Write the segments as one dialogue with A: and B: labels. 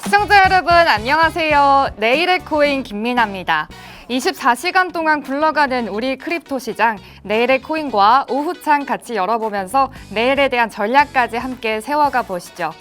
A: 시청자 여러분 안녕하세요. 내일의 코인 김민아입니다. 24시간 동안 굴러가는 우리 크립토 시장, 내일의 코인과 오후창 같이 열어보면서 내일에 대한 전략까지 함께 세워가 보시죠.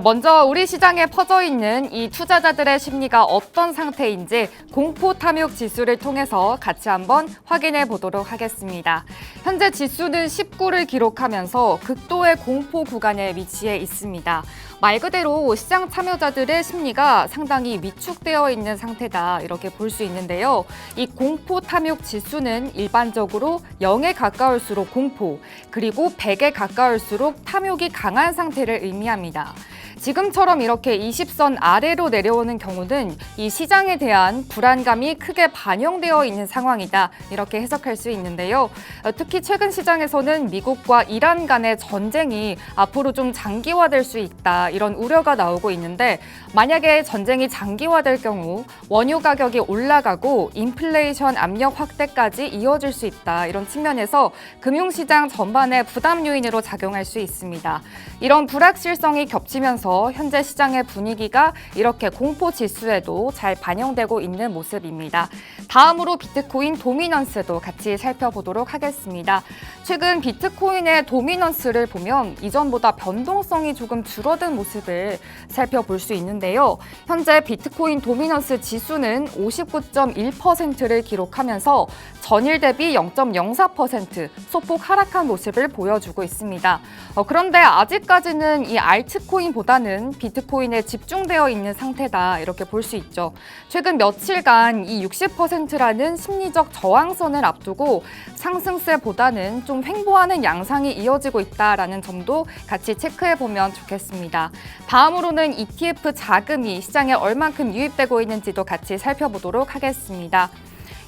A: 먼저 우리 시장에 퍼져 있는 이 투자자들의 심리가 어떤 상태인지 공포 탐욕 지수를 통해서 같이 한번 확인해 보도록 하겠습니다. 현재 지수는 19를 기록하면서 극도의 공포 구간에 위치해 있습니다. 말 그대로 시장 참여자들의 심리가 상당히 위축되어 있는 상태다, 이렇게 볼 수 있는데요. 이 공포 탐욕 지수는 일반적으로 0에 가까울수록 공포, 그리고 100에 가까울수록 탐욕이 강한 상태를 의미합니다. 지금처럼 이렇게 20선 아래로 내려오는 경우는 이 시장에 대한 불안감이 크게 반영되어 있는 상황이다, 이렇게 해석할 수 있는데요. 특히 최근 시장에서는 미국과 이란 간의 전쟁이 앞으로 좀 장기화될 수 있다, 이런 우려가 나오고 있는데, 만약에 전쟁이 장기화될 경우 원유 가격이 올라가고 인플레이션 압력 확대까지 이어질 수 있다, 이런 측면에서 금융시장 전반의 부담 요인으로 작용할 수 있습니다. 이런 불확실성이 겹치면서 현재 시장의 분위기가 이렇게 공포 지수에도 잘 반영되고 있는 모습입니다. 다음으로 비트코인 도미넌스도 같이 살펴보도록 하겠습니다. 최근 비트코인의 도미넌스를 보면 이전보다 변동성이 조금 줄어든 모습을 살펴볼 수 있는데요. 현재 비트코인 도미넌스 지수는 59.1%를 기록하면서 전일 대비 0.04% 소폭 하락한 모습을 보여주고 있습니다. 그런데 아직까지는 이 알트코인보다는 비트코인에 집중되어 있는 상태다, 이렇게 볼 수 있죠. 최근 며칠간 이 60%라는 심리적 저항선을 앞두고 상승세보다는 좀 횡보하는 양상이 이어지고 있다라는 점도 같이 체크해 보면 좋겠습니다. 다음으로는 ETF 자금이 시장에 얼만큼 유입되고 있는지도 같이 살펴보도록 하겠습니다.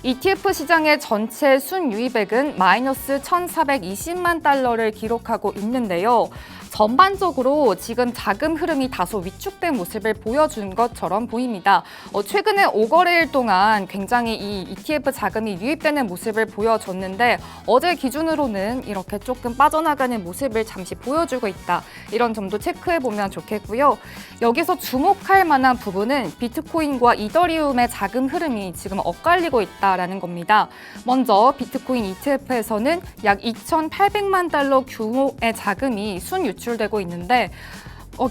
A: ETF 시장의 전체 순유입액은 마이너스 1,420만 달러를 기록하고 있는데요. 전반적으로 지금 자금 흐름이 다소 위축된 모습을 보여준 것처럼 보입니다. 최근에 5거래일 동안 굉장히 이 ETF 자금이 유입되는 모습을 보여줬는데, 어제 기준으로는 이렇게 조금 빠져나가는 모습을 잠시 보여주고 있다, 이런 점도 체크해보면 좋겠고요. 여기서 주목할 만한 부분은 비트코인과 이더리움의 자금 흐름이 지금 엇갈리고 있다는 겁니다. 먼저 비트코인 ETF에서는 약 2,800만 달러 규모의 자금이 순유출되고 있는데,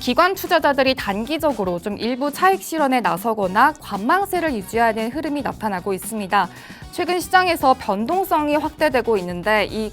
A: 기관 투자자들이 단기적으로 좀 일부 차익 실현에 나서거나 관망세를 유지하는 흐름이 나타나고 있습니다. 최근 시장에서 변동성이 확대되고 있는데 이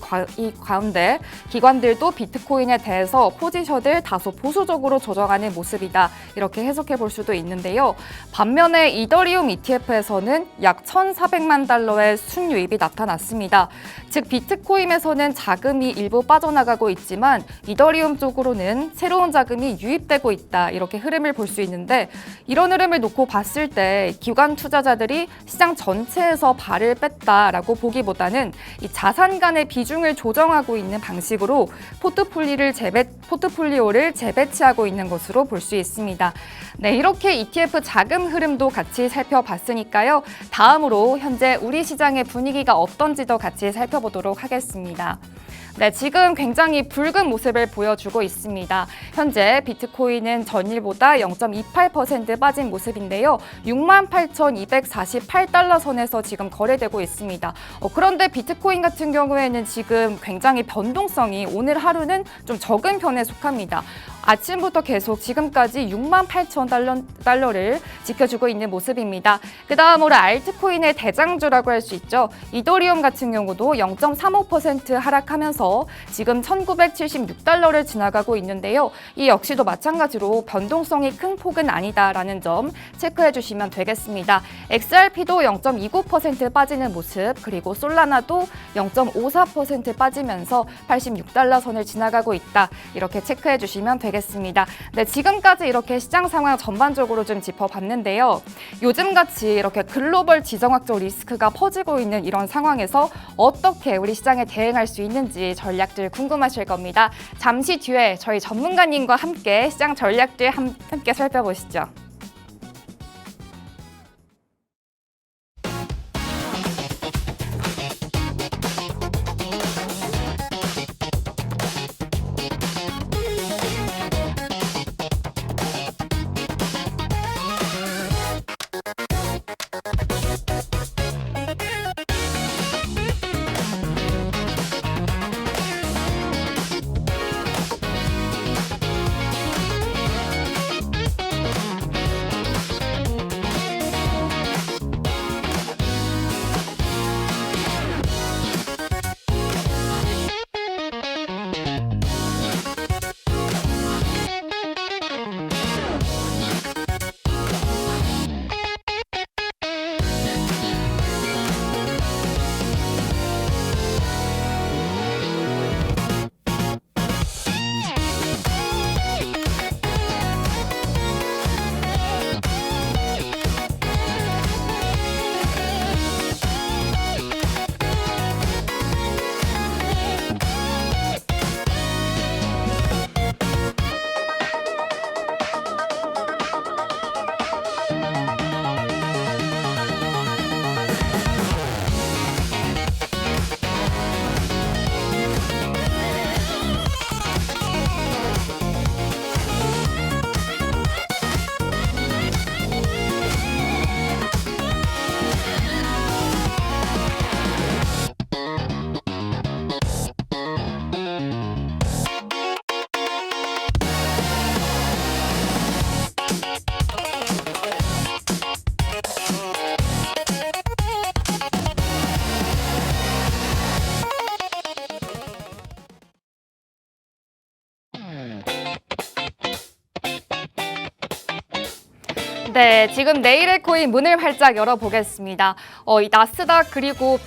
A: 가운데 기관들도 비트코인에 대해서 포지션을 다소 보수적으로 조정하는 모습이다, 이렇게 해석해 볼 수도 있는데요. 반면에 이더리움 ETF에서는 약 1,400만 달러의 순유입이 나타났습니다. 즉 비트코인에서는 자금이 일부 빠져나가고 있지만 이더리움 쪽으로는 새로운 자금이 유입되고 있다, 이렇게 흐름을 볼 수 있는데, 이런 흐름을 놓고 봤을 때 기관 투자자들이 시장 전체에서 발을 뺐다라고 보기보다는 이 자산 간의 비중을 조정하고 있는 방식으로 포트폴리오를 재배치하고 있는 것으로 볼 수 있습니다. 네, 이렇게 ETF 자금 흐름도 같이 살펴봤으니까요. 다음으로 현재 우리 시장의 분위기가 어떤지도 같이 살펴보도록 하겠습니다. 네, 지금 굉장히 붉은 모습을 보여주고 있습니다. 현재 비트코인은 전일보다 0.28% 빠진 모습인데요. 68,248달러 선에서 지금 거래되고 있습니다. 그런데 비트코인 같은 경우에는 지금 굉장히 변동성이 오늘 하루는 좀 적은 편에 속합니다. 아침부터 계속 지금까지 68,000달러를 지켜주고 있는 모습입니다. 그 다음으로 알트코인의 대장주라고 할 수 있죠. 이더리움 같은 경우도 0.35% 하락하면서 지금 1,976달러를 지나가고 있는데요. 이 역시도 마찬가지로 변동성이 큰 폭은 아니다라는 점 체크해 주시면 되겠습니다. XRP도 0.29% 빠지는 모습, 그리고 솔라나도 0.54% 빠지면서 86달러 선을 지나가고 있다, 이렇게 체크해 주시면 되겠습니다. 네, 지금까지 이렇게 시장 상황 전반적으로 좀 짚어봤는데요. 요즘같이 이렇게 글로벌 지정학적 리스크가 퍼지고 있는 이런 상황에서 어떻게 우리 시장에 대응할 수 있는지 전략들 궁금하실 겁니다. 잠시 뒤에 저희 전문가님과 함께 시장 전략들 함께 살펴보시죠. 네, 지금 내일의 코인 문을 활짝 열어보겠습니다. 이 나스닥 그리고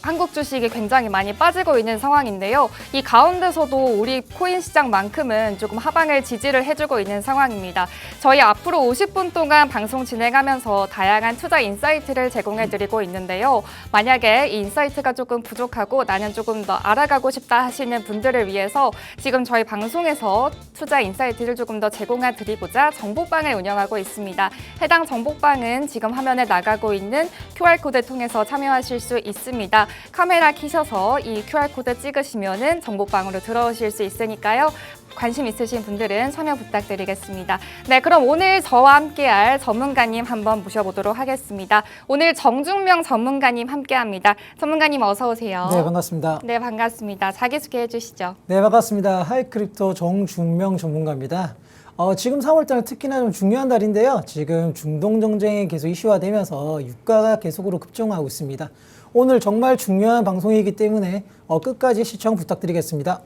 A: 한국 주식이 굉장히 많이 빠지고 있는 상황인데요. 이 가운데서도 우리 코인 시장만큼은 조금 하방을 지지를 해주고 있는 상황입니다. 저희 앞으로 50분 동안 방송 진행하면서 다양한 투자 인사이트를 제공해드리고 있는데요. 만약에 이 인사이트가 조금 부족하고 나는 조금 더 알아가고 싶다 하시는 분들을 위해서 지금 저희 방송에서 투자 인사이트를 조금 더 제공해드리고자 정보방을 운영하고 있습니다. 해당 정보방은 지금 화면에 나가고 있는 QR코드 통해서 참여하실 수 있습니다. 카메라 켜셔서 이 QR코드 찍으시면은 정보방으로 들어오실 수 있으니까요. 관심 있으신 분들은 참여 부탁드리겠습니다. 네, 그럼 오늘 저와 함께할 전문가님 한번 모셔보도록 하겠습니다. 오늘 정중명 전문가님 함께합니다. 전문가님 어서 오세요.
B: 네, 반갑습니다.
A: 네, 반갑습니다. 자기소개해 주시죠.
B: 네, 반갑습니다. 하이크립토 정중명 전문가입니다. 지금 3월달은 특히나 좀 중요한 달인데요. 지금 중동 정쟁이 계속 이슈화되면서 유가가 계속으로 급증하고 있습니다. 오늘 정말 중요한 방송이기 때문에 끝까지 시청 부탁드리겠습니다.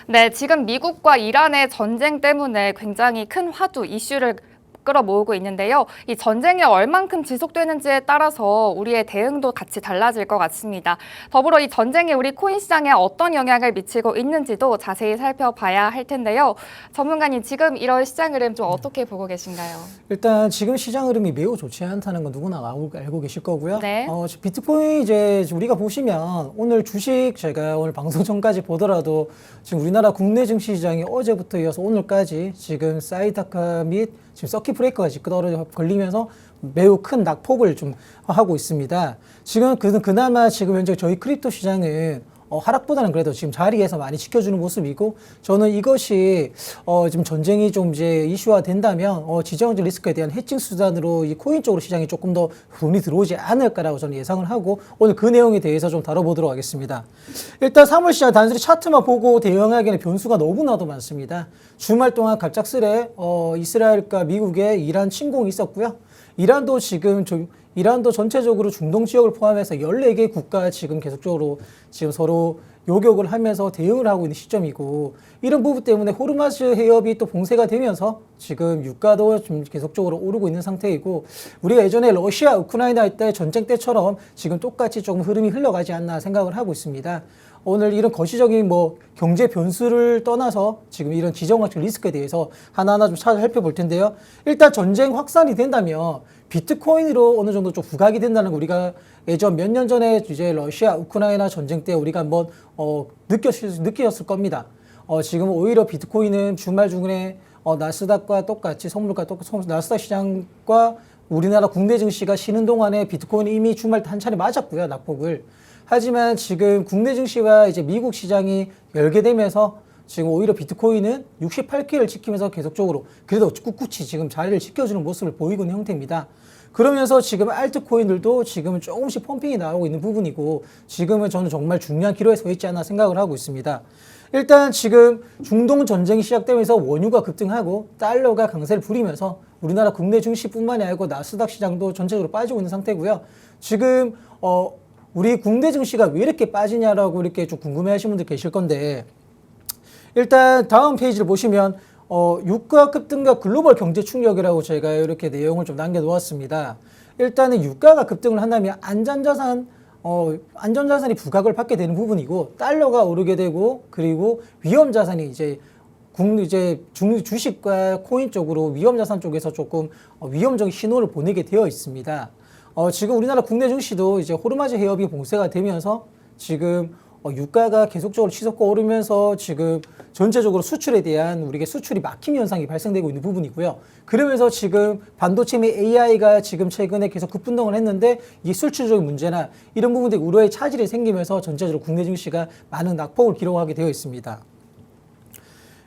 A: 네, 지금 미국과 이란의 전쟁 때문에 굉장히 큰 화두 이슈를 끌어모으고 있는데요. 이 전쟁이 얼만큼 지속되는지에 따라서 우리의 대응도 같이 달라질 것 같습니다. 더불어 이 전쟁이 우리 코인 시장에 어떤 영향을 미치고 있는지도 자세히 살펴봐야 할 텐데요. 전문가님, 지금 이런 시장 흐름 좀 어떻게 보고 계신가요?
B: 일단 지금 시장 흐름이 매우 좋지 않다는 건 누구나 알고 계실 거고요.
A: 네.
B: 비트코인 이제 우리가 보시면 오늘 주식 제가 오늘 방송 전까지 보더라도 지금 우리나라 국내 증시 시장이 어제부터 이어서 오늘까지 지금 사이드카 및 지금 서킷 브레이커가 지금 걸리면서 매우 큰 낙폭을 좀 하고 있습니다. 지금 그나마 지금 현재 저희 크립토 시장은 하락보다는 그래도 지금 자리에서 많이 지켜주는 모습이고, 저는 이것이 지금 전쟁이 좀 이제 이슈화 된다면 지정학적 리스크에 대한 해칭 수단으로 이 코인 쪽으로 시장이 조금 더 돈이 들어오지 않을까라고 저는 예상을 하고, 오늘 그 내용에 대해서 좀 다뤄보도록 하겠습니다. 일단 3월 시장 단순히 차트만 보고 대응하기에는 변수가 너무나도 많습니다. 주말 동안 갑작스레 이스라엘과 미국의 이란 침공이 있었고요. 이란도 전체적으로 중동 지역을 포함해서 14개 국가 지금 계속적으로 지금 서로 요격을 하면서 대응을 하고 있는 시점이고, 이런 부분 때문에 호르무즈 해협이 또 봉쇄가 되면서 지금 유가도 좀 계속적으로 오르고 있는 상태이고, 우리가 예전에 러시아, 우크라이나 때 전쟁 때처럼 지금 똑같이 조금 흐름이 흘러가지 않나 생각을 하고 있습니다. 오늘 이런 거시적인 경제 변수를 떠나서 지금 이런 지정학적 리스크에 대해서 하나하나 좀 살펴볼 텐데요. 일단 전쟁 확산이 된다면 비트코인으로 어느 정도 좀 부각이 된다는 거, 우리가 예전 몇 년 전에 이제 러시아, 우크라이나 전쟁 때 우리가 한번 느끼셨을 겁니다. 지금 오히려 비트코인은 주말 중에 나스닥과 똑같이 나스닥 시장과 우리나라 국내 증시가 쉬는 동안에 비트코인이 이미 주말 한 차례 맞았고요, 낙폭을. 하지만 지금 국내 증시와 이제 미국 시장이 열게 되면서 지금 오히려 비트코인은 68K를 지키면서 계속적으로 그래도 꿋꿋이 지금 자리를 지켜주는 모습을 보이고 있는 형태입니다. 그러면서 지금 알트코인들도 지금은 조금씩 펌핑이 나오고 있는 부분이고, 지금은 저는 정말 중요한 기로에 서 있지 않나 생각을 하고 있습니다. 일단 지금 중동 전쟁이 시작되면서 원유가 급등하고 달러가 강세를 부리면서 우리나라 국내 증시뿐만이 아니고 나스닥 시장도 전체적으로 빠지고 있는 상태고요. 지금 우리 국내 증시가 왜 이렇게 빠지냐라고 이렇게 좀 궁금해하시는 분들 계실 건데, 일단 다음 페이지를 보시면 유가 급등과 글로벌 경제 충격이라고 제가 이렇게 내용을 좀 남겨놓았습니다. 일단은 유가가 급등을 한다면 안전자산이 부각을 받게 되는 부분이고, 달러가 오르게 되고, 그리고 위험자산이 주식과 코인 쪽으로 위험자산 쪽에서 조금 위험적인 신호를 보내게 되어 있습니다. 지금 우리나라 국내 증시도 이제 호르무즈 해협이 봉쇄가 되면서 지금 유가가 계속적으로 치솟고 오르면서 지금 전체적으로 수출에 대한 우리가 수출이 막힘 현상이 발생되고 있는 부분이고요. 그러면서 지금 반도체 및 AI가 지금 최근에 계속 급분동을 했는데, 이 수출적인 문제나 이런 부분들이 우려의 차질이 생기면서 전체적으로 국내 증시가 많은 낙폭을 기록하게 되어 있습니다.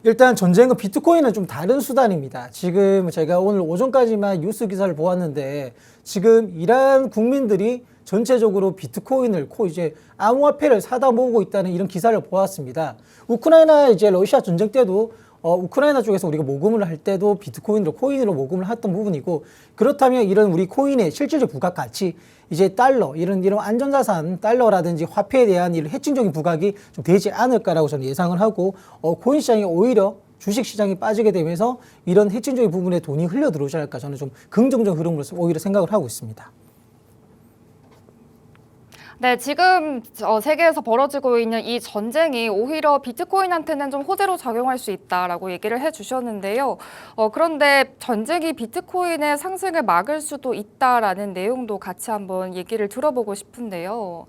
B: 일단 전쟁은 비트코인은 좀 다른 수단입니다. 지금 제가 오늘 오전까지만 뉴스 기사를 보았는데, 지금 이란 국민들이 전체적으로 비트코인을 이제 암호화폐를 사다 모으고 있다는 이런 기사를 보았습니다. 우크라이나 이제 러시아 전쟁 때도 우크라이나 쪽에서 우리가 모금을 할 때도 코인으로 모금을 했던 부분이고, 그렇다면 이런 우리 코인의 실질적 부각 가치, 이제 달러, 이런 안전자산, 달러라든지 화폐에 대한 이런 해칭적인 부각이 좀 되지 않을까라고 저는 예상을 하고, 코인 시장이 오히려 주식 시장이 빠지게 되면서 이런 핵심적인 부분에 돈이 흘려 들어오지 않을까 저는 좀 긍정적 흐름으로서 오히려 생각을 하고 있습니다.
A: 네, 지금 세계에서 벌어지고 있는 이 전쟁이 오히려 비트코인한테는 좀 호재로 작용할 수 있다라고 얘기를 해주셨는데요. 그런데 전쟁이 비트코인의 상승을 막을 수도 있다라는 내용도 같이 한번 얘기를 들어보고 싶은데요.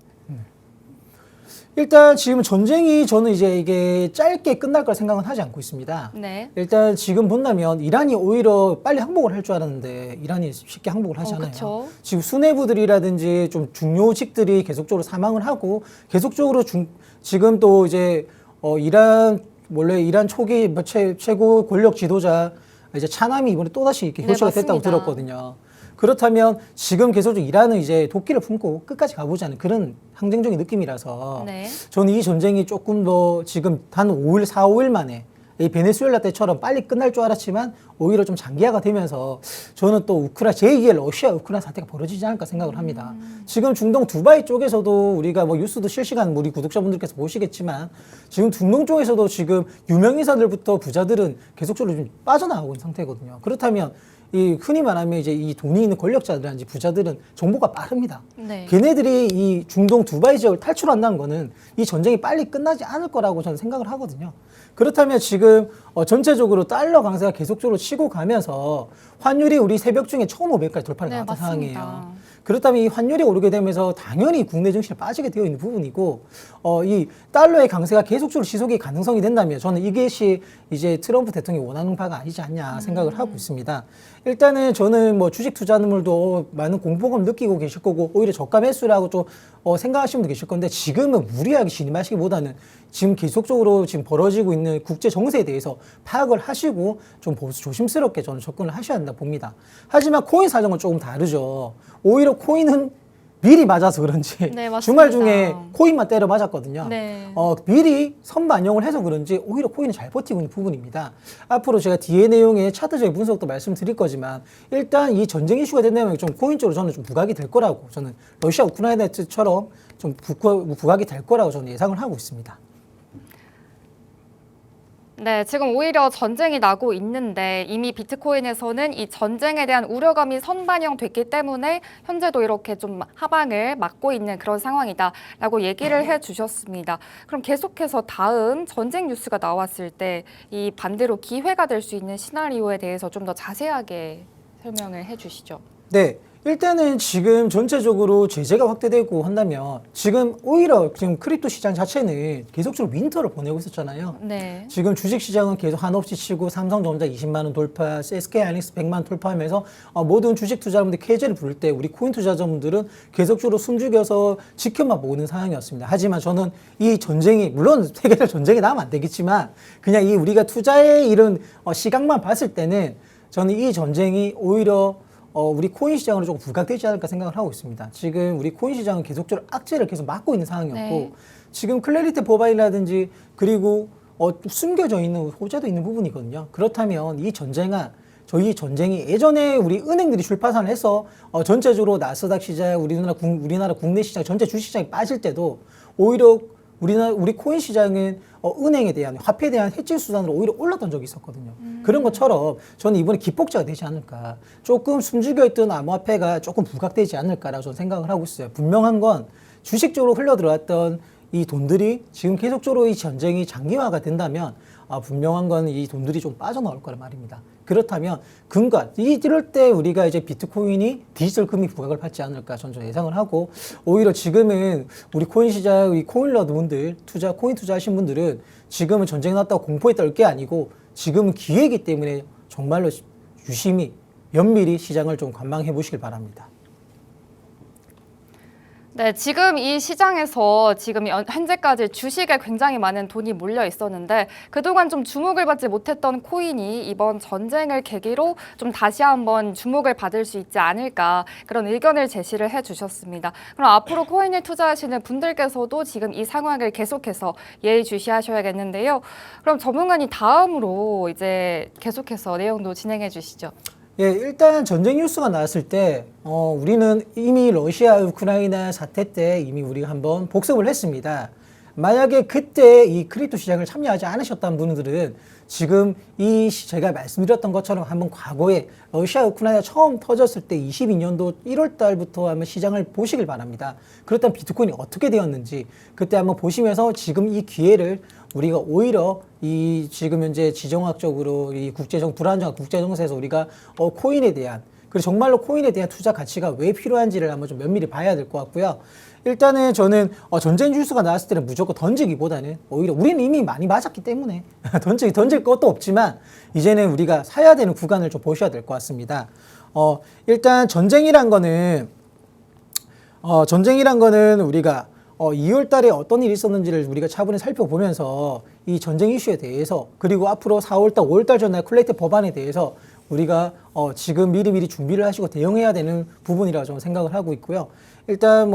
B: 일단 지금 전쟁이 저는 이제 이게 짧게 끝날 걸 생각은 하지 않고 있습니다.
A: 네.
B: 일단 지금 본다면 이란이 오히려 빨리 항복을 할 줄 알았는데 이란이 쉽게 항복을 하지 않아요.
A: 그쵸.
B: 지금 수뇌부들이라든지 좀 중요직들이 계속적으로 사망을 하고 계속적으로 지금 또 이제 이란 원래 이란 초기 최고 권력 지도자 이제 차남이 이번에 또다시 이렇게
A: 네,
B: 효시가 됐다고
A: 맞습니다.
B: 들었거든요. 그렇다면 지금 계속적으로 이란은 이제 도끼를 품고 끝까지 가보자는 그런 항쟁적인 느낌이라서
A: 네.
B: 저는 이 전쟁이 조금 더 지금 단 5일, 4, 5일 만에 이 베네수엘라 때처럼 빨리 끝날 줄 알았지만 오히려 좀 장기화가 되면서 저는 또 제2의 러시아 우크라이나 사태가 벌어지지 않을까 생각을 합니다. 지금 중동 두바이 쪽에서도 우리가 뭐 뉴스도 실시간 우리 구독자분들께서 보시겠지만 지금 중동 쪽에서도 지금 유명인사들부터 부자들은 계속적으로 좀 빠져나가고 있는 상태거든요. 그렇다면 이 흔히 말하면 이제 이 돈이 있는 권력자들이란지 부자들은 정보가 빠릅니다.
A: 네.
B: 걔네들이 이 중동 두바이 지역을 탈출한다는 거는 이 전쟁이 빨리 끝나지 않을 거라고 저는 생각을 하거든요. 그렇다면 지금 전체적으로 달러 강세가 계속적으로 치고 가면서 환율이 우리 새벽 중에 1,500까지 돌파를
A: 네,
B: 나왔던
A: 맞습니다.
B: 상황이에요. 그렇다면 이 환율이 오르게 되면서 당연히 국내 증시에 빠지게 되어 있는 부분이고 이 달러의 강세가 계속적으로 지속이 가능성이 된다면 저는 이것이 이제 트럼프 대통령이 원하는 바가 아니지 않냐 생각을 하고 있습니다. 일단은 저는 뭐 주식 투자자분들도 많은 공포감 느끼고 계실 거고 오히려 저가 매수라고 좀 생각하시는 분도 계실 건데 지금은 무리하게 진입하시기보다는 지금 계속적으로 지금 벌어지고 있는 국제 정세에 대해서 파악을 하시고 좀 조심스럽게 저는 접근을 하셔야 한다 봅니다. 하지만 코인 사정은 조금 다르죠. 오히려 코인은 미리 맞아서 그런지
A: 네, 맞습니다.
B: 주말 중에 코인만 때려 맞았거든요.
A: 네.
B: 미리 선반영을 해서 그런지 오히려 코인이 잘 버티고 있는 부분입니다. 앞으로 제가 뒤에 내용의 차트적인 분석도 말씀드릴 거지만 일단 이 전쟁 이슈가 된다면 좀 코인 쪽으로 저는 좀 부각이 될 거라고 저는 러시아 우크라이나처럼 좀 부각이 될 거라고 저는 예상을 하고 있습니다.
A: 네, 지금 오히려 전쟁이 나고 있는데 이미 비트코인에서는 이 전쟁에 대한 우려감이 선반영됐기 때문에 현재도 이렇게 좀 하방을 맞고 있는 그런 상황이다라고 얘기를 해주셨습니다. 그럼 계속해서 다음 전쟁 뉴스가 나왔을 때 이 반대로 기회가 될 수 있는 시나리오에 대해서 좀 더 자세하게 설명을 해주시죠.
B: 네. 일단은 지금 전체적으로 제재가 확대되고 한다면 지금 오히려 지금 크립토 시장 자체는 계속적으로 윈터를 보내고 있었잖아요.
A: 네.
B: 지금 주식 시장은 계속 한없이 치고 삼성전자 20만 원 돌파, SK하이닉스 100만 원 돌파하면서 모든 주식 투자자분들 쾌재를 부를 때 우리 코인 투자자분들은 계속적으로 숨죽여서 지켜만 보는 상황이었습니다. 하지만 저는 이 전쟁이 물론 세계적 전쟁이 나면 안 되겠지만 그냥 이 우리가 투자의 이런 시각만 봤을 때는 저는 이 전쟁이 오히려 우리 코인 시장으로 조금 부각되지 않을까 생각을 하고 있습니다. 지금 우리 코인 시장은 계속적으로 악재를 계속 막고 있는 상황이었고
A: 네.
B: 지금 클래리티 법안이라든지 그리고 숨겨져 있는 호재도 있는 부분이거든요. 그렇다면 이 전쟁이 예전에 우리 은행들이 출파산을 해서 전체적으로 나스닥 시장, 우리나라 국내 시장 전체 주식 시장이 빠질 때도 오히려 우리 코인 시장은 은행에 대한 화폐에 대한 해지 수단으로 오히려 올랐던 적이 있었거든요. 그런 것처럼 저는 이번에 기폭제가 되지 않을까. 조금 숨죽여 있던 암호화폐가 조금 부각되지 않을까라고 저는 생각을 하고 있어요. 분명한 건 주식적으로 흘러 들어왔던 이 돈들이 지금 계속적으로 이 전쟁이 장기화가 된다면 분명한 건 이 돈들이 좀 빠져나올 거란 말입니다. 그렇다면 이럴 때 우리가 이제 비트코인이 디지털 금이 부각을 받지 않을까 저는 좀 예상을 하고 오히려 지금은 우리 코인 시장, 이 코인러드 분들 코인 투자하신 분들은 지금은 전쟁이 났다고 공포에 떨 게 아니고 지금은 기회이기 때문에 정말로 유심히 면밀히 시장을 좀 관망해 보시길 바랍니다.
A: 네, 지금 이 시장에서 지금 현재까지 주식에 굉장히 많은 돈이 몰려 있었는데 그동안 좀 주목을 받지 못했던 코인이 이번 전쟁을 계기로 좀 다시 한번 주목을 받을 수 있지 않을까 그런 의견을 제시를 해주셨습니다. 그럼 앞으로 코인을 투자하시는 분들께서도 지금 이 상황을 계속해서 예의주시하셔야겠는데요. 그럼 전문가님 다음으로 이제 계속해서 내용도 진행해 주시죠.
B: 예, 일단 전쟁 뉴스가 나왔을 때 우리는 이미 러시아 우크라이나 사태 때 이미 우리가 한번 복습을 했습니다. 만약에 그때 이 크립토 시장을 참여하지 않으셨던 분들은 지금 제가 말씀드렸던 것처럼 한번 과거에 러시아 우크라이나 처음 터졌을 때 22년도 1월 달부터 한번 시장을 보시길 바랍니다. 그렇다면 비트코인이 어떻게 되었는지 그때 한번 보시면서 지금 이 기회를 우리가 오히려 이 지금 현재 지정학적으로 이 불안정한 국제 정세에서 우리가 코인에 대한 그리고 정말로 코인에 대한 투자 가치가 왜 필요한지를 한번 좀 면밀히 봐야 될 것 같고요. 일단은 저는 전쟁 뉴스가 나왔을 때는 무조건 던지기보다는 오히려 우리는 이미 많이 맞았기 때문에 던질 것도 없지만 이제는 우리가 사야 되는 구간을 좀 보셔야 될 것 같습니다. 일단 전쟁이란 거는 우리가 2월 달에 어떤 일이 있었는지를 우리가 차분히 살펴보면서 이 전쟁 이슈에 대해서 그리고 앞으로 4월 달, 5월 달 전에 콜렉트 법안에 대해서 우리가 지금 미리 준비를 하시고 대응해야 되는 부분이라고 저는 생각을 하고 있고요. 일단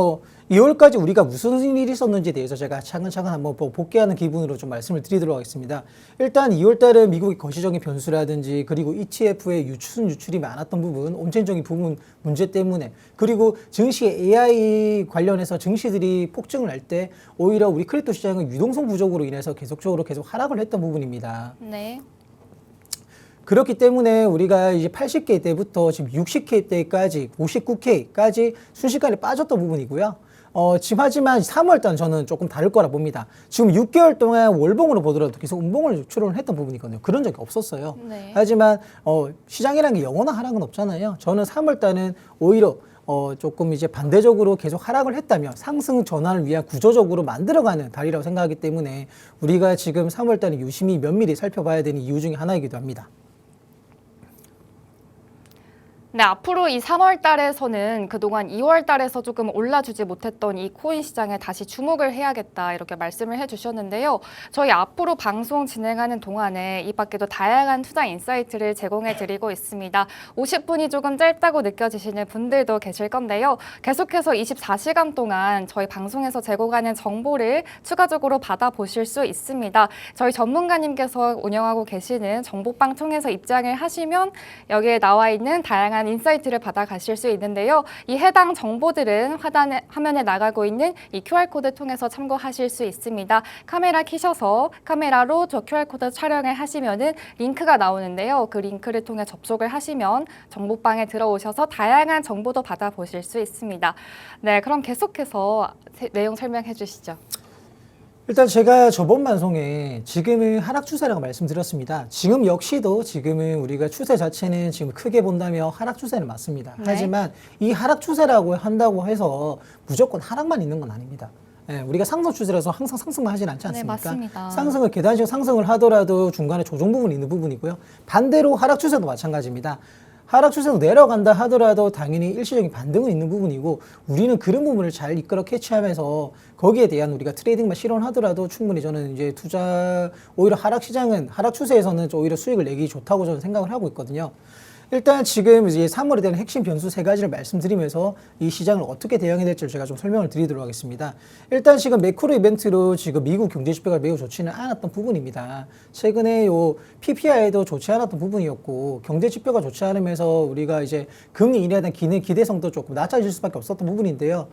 B: 2월까지 우리가 무슨 일이 있었는지에 대해서 제가 차근차근 한번 복귀하는 기분으로 좀 말씀을 드리도록 하겠습니다. 일단 2월 달은 미국의 거시적인 변수라든지 그리고 ETF의 유출이 많았던 부분, 온천적인 부분 문제 때문에 그리고 증시의 AI 관련해서 증시들이 폭증을 할 때 오히려 우리 크립토 시장은 유동성 부족으로 인해서 계속 하락을 했던 부분입니다.
A: 네.
B: 그렇기 때문에 우리가 이제 80K 때부터 지금 60K 때까지 59K까지 순식간에 빠졌던 부분이고요. 지금 하지만 3월달 저는 조금 다를 거라 봅니다. 지금 6개월 동안 월봉으로 보더라도 계속 음봉을 출원을 했던 부분이거든요. 그런 적이 없었어요.
A: 네.
B: 하지만 시장이라는 게 영원한 하락은 없잖아요. 저는 3월달은 오히려 조금 이제 반대적으로 계속 하락을 했다면 상승 전환을 위한 구조적으로 만들어가는 달이라고 생각하기 때문에 우리가 지금 3월달에 유심히 면밀히 살펴봐야 되는 이유 중에 하나이기도 합니다.
A: 네, 앞으로 이 3월 달에서는 그동안 2월 달에서 조금 올라주지 못했던 이 코인 시장에 다시 주목을 해야겠다 이렇게 말씀을 해주셨는데요. 저희 앞으로 방송 진행하는 동안에 이 밖에도 다양한 투자 인사이트를 제공해 드리고 있습니다. 50분이 조금 짧다고 느껴지시는 분들도 계실 건데요. 계속해서 24시간 동안 저희 방송에서 제공하는 정보를 추가적으로 받아보실 수 있습니다. 저희 전문가님께서 운영하고 계시는 정보방 통해서 입장을 하시면 여기에 나와 있는 다양한 인사이트를 받아가실 수 있는데요. 이 해당 정보들은 화면에 나가고 있는 이 QR코드 통해서 참고하실 수 있습니다. 카메라 켜셔서 카메라로 저 QR코드 촬영을 하시면은 링크가 나오는데요. 그 링크를 통해 접속을 하시면 정보방에 들어오셔서 다양한 정보도 받아보실 수 있습니다. 네, 그럼 계속해서 내용 설명해 주시죠.
B: 일단 제가 저번 방송에 지금은 하락 추세라고 말씀드렸습니다. 지금 역시도 지금은 우리가 추세 자체는 지금 크게 본다면 하락 추세는 맞습니다.
A: 네.
B: 하지만 이 하락 추세라고 한다고 해서 무조건 하락만 있는 건 아닙니다. 우리가 상승 추세라서 항상 상승만 하진 않지 않습니까?
A: 네, 맞습니다.
B: 상승을 계단식 상승을 하더라도 중간에 조정 부분이 있는 부분이고요. 반대로 하락 추세도 마찬가지입니다. 하락 추세로 내려간다 하더라도 당연히 일시적인 반등은 있는 부분이고 우리는 그런 부분을 잘 이끌어 캐치하면서 거기에 대한 우리가 트레이딩만 실현하더라도 충분히 저는 이제 오히려 하락 시장은 하락 추세에서는 오히려 수익을 내기 좋다고 저는 생각을 하고 있거든요. 일단 지금 이제 3월에 대한 핵심 변수 3가지를 말씀드리면서 이 시장을 어떻게 대응해야 될지를 제가 좀 설명을 드리도록 하겠습니다. 일단 지금 매크로 이벤트로 지금 미국 경제 지표가 매우 좋지는 않았던 부분입니다. 최근에 요 PPI도 좋지 않았던 부분이었고 경제 지표가 좋지 않으면서 우리가 이제 금리 인하에 대한 기대성도 조금 낮아질 수밖에 없었던 부분인데요.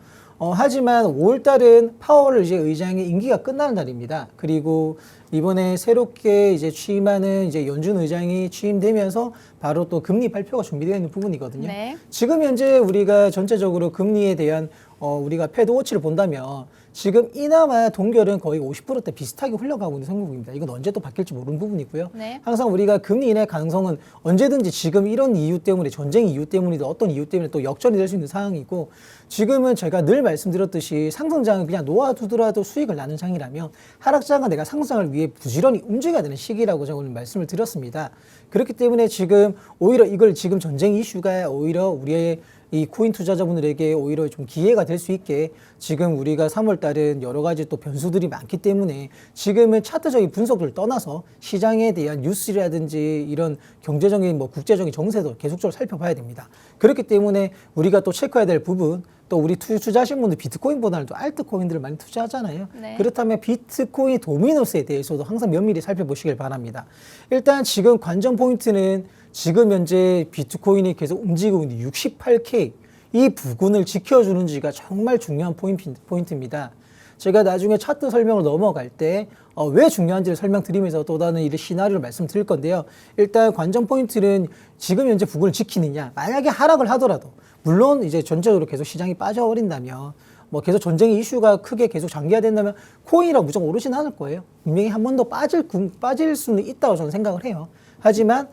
B: 하지만 5월 달은 파월 이제 의장의 임기가 끝나는 날입니다. 그리고 이번에 새롭게 이제 취임하는 이제 연준 의장이 취임되면서 바로 또 금리 발표가 준비되어 있는 부분이거든요.
A: 네.
B: 지금 현재 우리가 전체적으로 금리에 대한 우리가 패드워치를 본다면 지금 이나마 동결은 거의 50%대 비슷하게 흘러가고 있는 상황입니다. 이건 언제 또 바뀔지 모르는 부분이고요.
A: 네.
B: 항상 우리가 금리 인하의 가능성은 언제든지 지금 이런 이유 때문에 전쟁 이유 때문이든 어떤 이유 때문에 또 역전이 될 수 있는 상황이고 지금은 제가 늘 말씀드렸듯이 상승장은 그냥 놓아두더라도 수익을 나는 장이라면 하락장은 내가 상승을 위해 부지런히 움직여야 되는 시기라고 제가 오늘 말씀을 드렸습니다. 그렇기 때문에 지금 오히려 이걸 지금 전쟁 이슈가 오히려 우리의 이 코인 투자자분들에게 오히려 좀 기회가 될 수 있게 지금 우리가 3월 달은 여러 가지 또 변수들이 많기 때문에 지금은 차트적인 분석을 떠나서 시장에 대한 뉴스라든지 이런 경제적인 국제적인 정세도 계속적으로 살펴봐야 됩니다. 그렇기 때문에 우리가 또 체크해야 될 부분 또 우리 투자하신 분들 비트코인보다는 또 알트코인들을 많이 투자하잖아요.
A: 네.
B: 그렇다면 비트코인 도미노스에 대해서도 항상 면밀히 살펴보시길 바랍니다. 일단 지금 관전 포인트는 지금 현재 비트코인이 계속 움직이고 있는 68K 이 부근을 지켜주는지가 정말 중요한 포인트입니다. 제가 나중에 차트 설명을 넘어갈 때 왜 중요한지를 설명드리면서 또 다른 이 시나리오를 말씀드릴 건데요. 일단 관전 포인트는 지금 현재 부근을 지키느냐. 만약에 하락을 하더라도 물론 이제 전체적으로 계속 시장이 빠져버린다면 뭐 계속 전쟁의 이슈가 크게 계속 장기화된다면 코인이라 무조건 오르진 않을 거예요. 분명히 한 번 더 빠질 수는 있다고 저는 생각을 해요. 하지만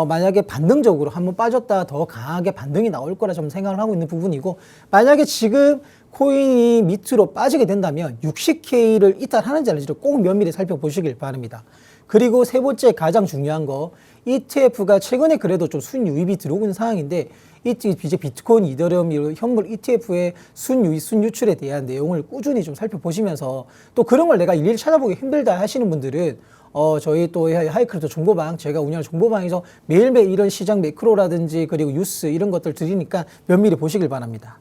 B: 만약에 반등적으로 한번 빠졌다 더 강하게 반등이 나올 거라 좀 생각을 하고 있는 부분이고, 만약에 지금 코인이 밑으로 빠지게 된다면 60K를 이탈하는지 아닌지를 꼭 면밀히 살펴보시길 바랍니다. 그리고 세 번째 가장 중요한 거, ETF가 최근에 그래도 좀 순유입이 들어오고 있는 상황인데 이제 비트코인, 이더리움, 현물 ETF의 순유입, 순유출에 대한 내용을 꾸준히 좀 살펴보시면서, 또 그런 걸 내가 일일이 찾아보기 힘들다 하시는 분들은 저희 또 하이크립토 정보방, 제가 운영하는 정보방에서 매일매일 이런 시장 매크로라든지 그리고 뉴스 이런 것들 드리니까 면밀히 보시길 바랍니다.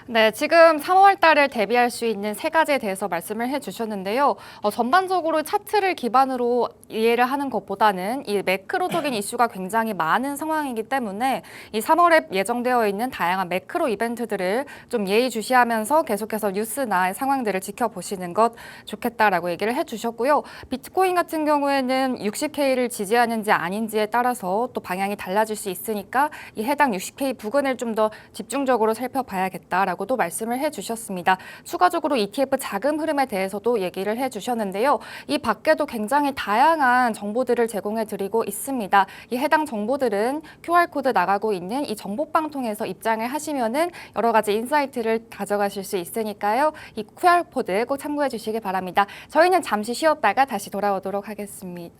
A: 네, 지금 3월 달을 대비할 수 있는 세 가지에 대해서 말씀을 해주셨는데요. 전반적으로 차트를 기반으로 이해를 하는 것보다는 이 매크로적인 이슈가 굉장히 많은 상황이기 때문에 이 3월에 예정되어 있는 다양한 매크로 이벤트들을 좀 예의주시하면서 계속해서 뉴스나 상황들을 지켜보시는 것 좋겠다라고 얘기를 해주셨고요. 비트코인 같은 경우에는 60K를 지지하는지 아닌지에 따라서 또 방향이 달라질 수 있으니까 이 해당 60K 부근을 좀 더 집중적으로 살펴봐야겠다라고도 말씀을 해주셨습니다. 추가적으로 ETF 자금 흐름에 대해서도 얘기를 해주셨는데요. 이 밖에도 굉장히 다양한 정보들을 제공해드리고 있습니다. 이 해당 정보들은 QR코드 나가고 있는 이 정보방 통해서 입장을 하시면은 여러 가지 인사이트를 가져가실 수 있으니까요. 이 QR코드 꼭 참고해 주시기 바랍니다. 저희는 잠시 쉬었다가 다시 돌아오도록 하겠습니다.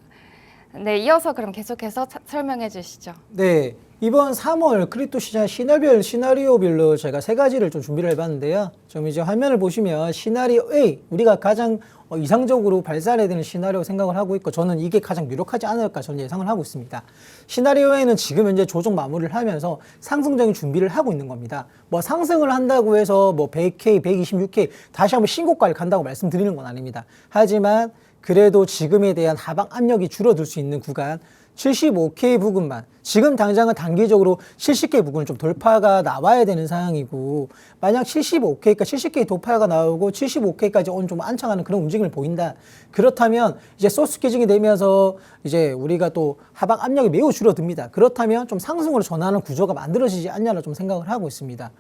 A: 네, 이어서 그럼 계속해서 설명해 주시죠.
B: 네, 이번 3월 크립토 시장 시나리오별로 제가 세 가지를 좀 준비를 해봤는데요. 좀 이제 화면을 보시면 시나리오 A, 우리가 가장 이상적으로 발산해야 되는 시나리오 생각을 하고 있고, 저는 이게 가장 유력하지 않을까 저는 예상을 하고 있습니다. 시나리오 A는 지금 현재 조정 마무리를 하면서 상승적인 준비를 하고 있는 겁니다. 뭐 상승을 한다고 해서 뭐 100K, 126K 다시 한번 신고가를 간다고 말씀드리는 건 아닙니다. 하지만 그래도 지금에 대한 하방 압력이 줄어들 수 있는 구간 75K 부근만, 지금 당장은 단기적으로 70K 부근을 좀 돌파가 나와야 되는 상황이고, 만약 75K가 70K 돌파가 나오고 75K까지 오늘 좀 안착하는 그런 움직임을 보인다. 그렇다면 이제 소스 캐징이 되면서 이제 우리가 또 하방 압력이 매우 줄어듭니다. 그렇다면 좀 상승으로 전환하는 구조가 만들어지지 않냐로 좀 생각을 하고 있습니다.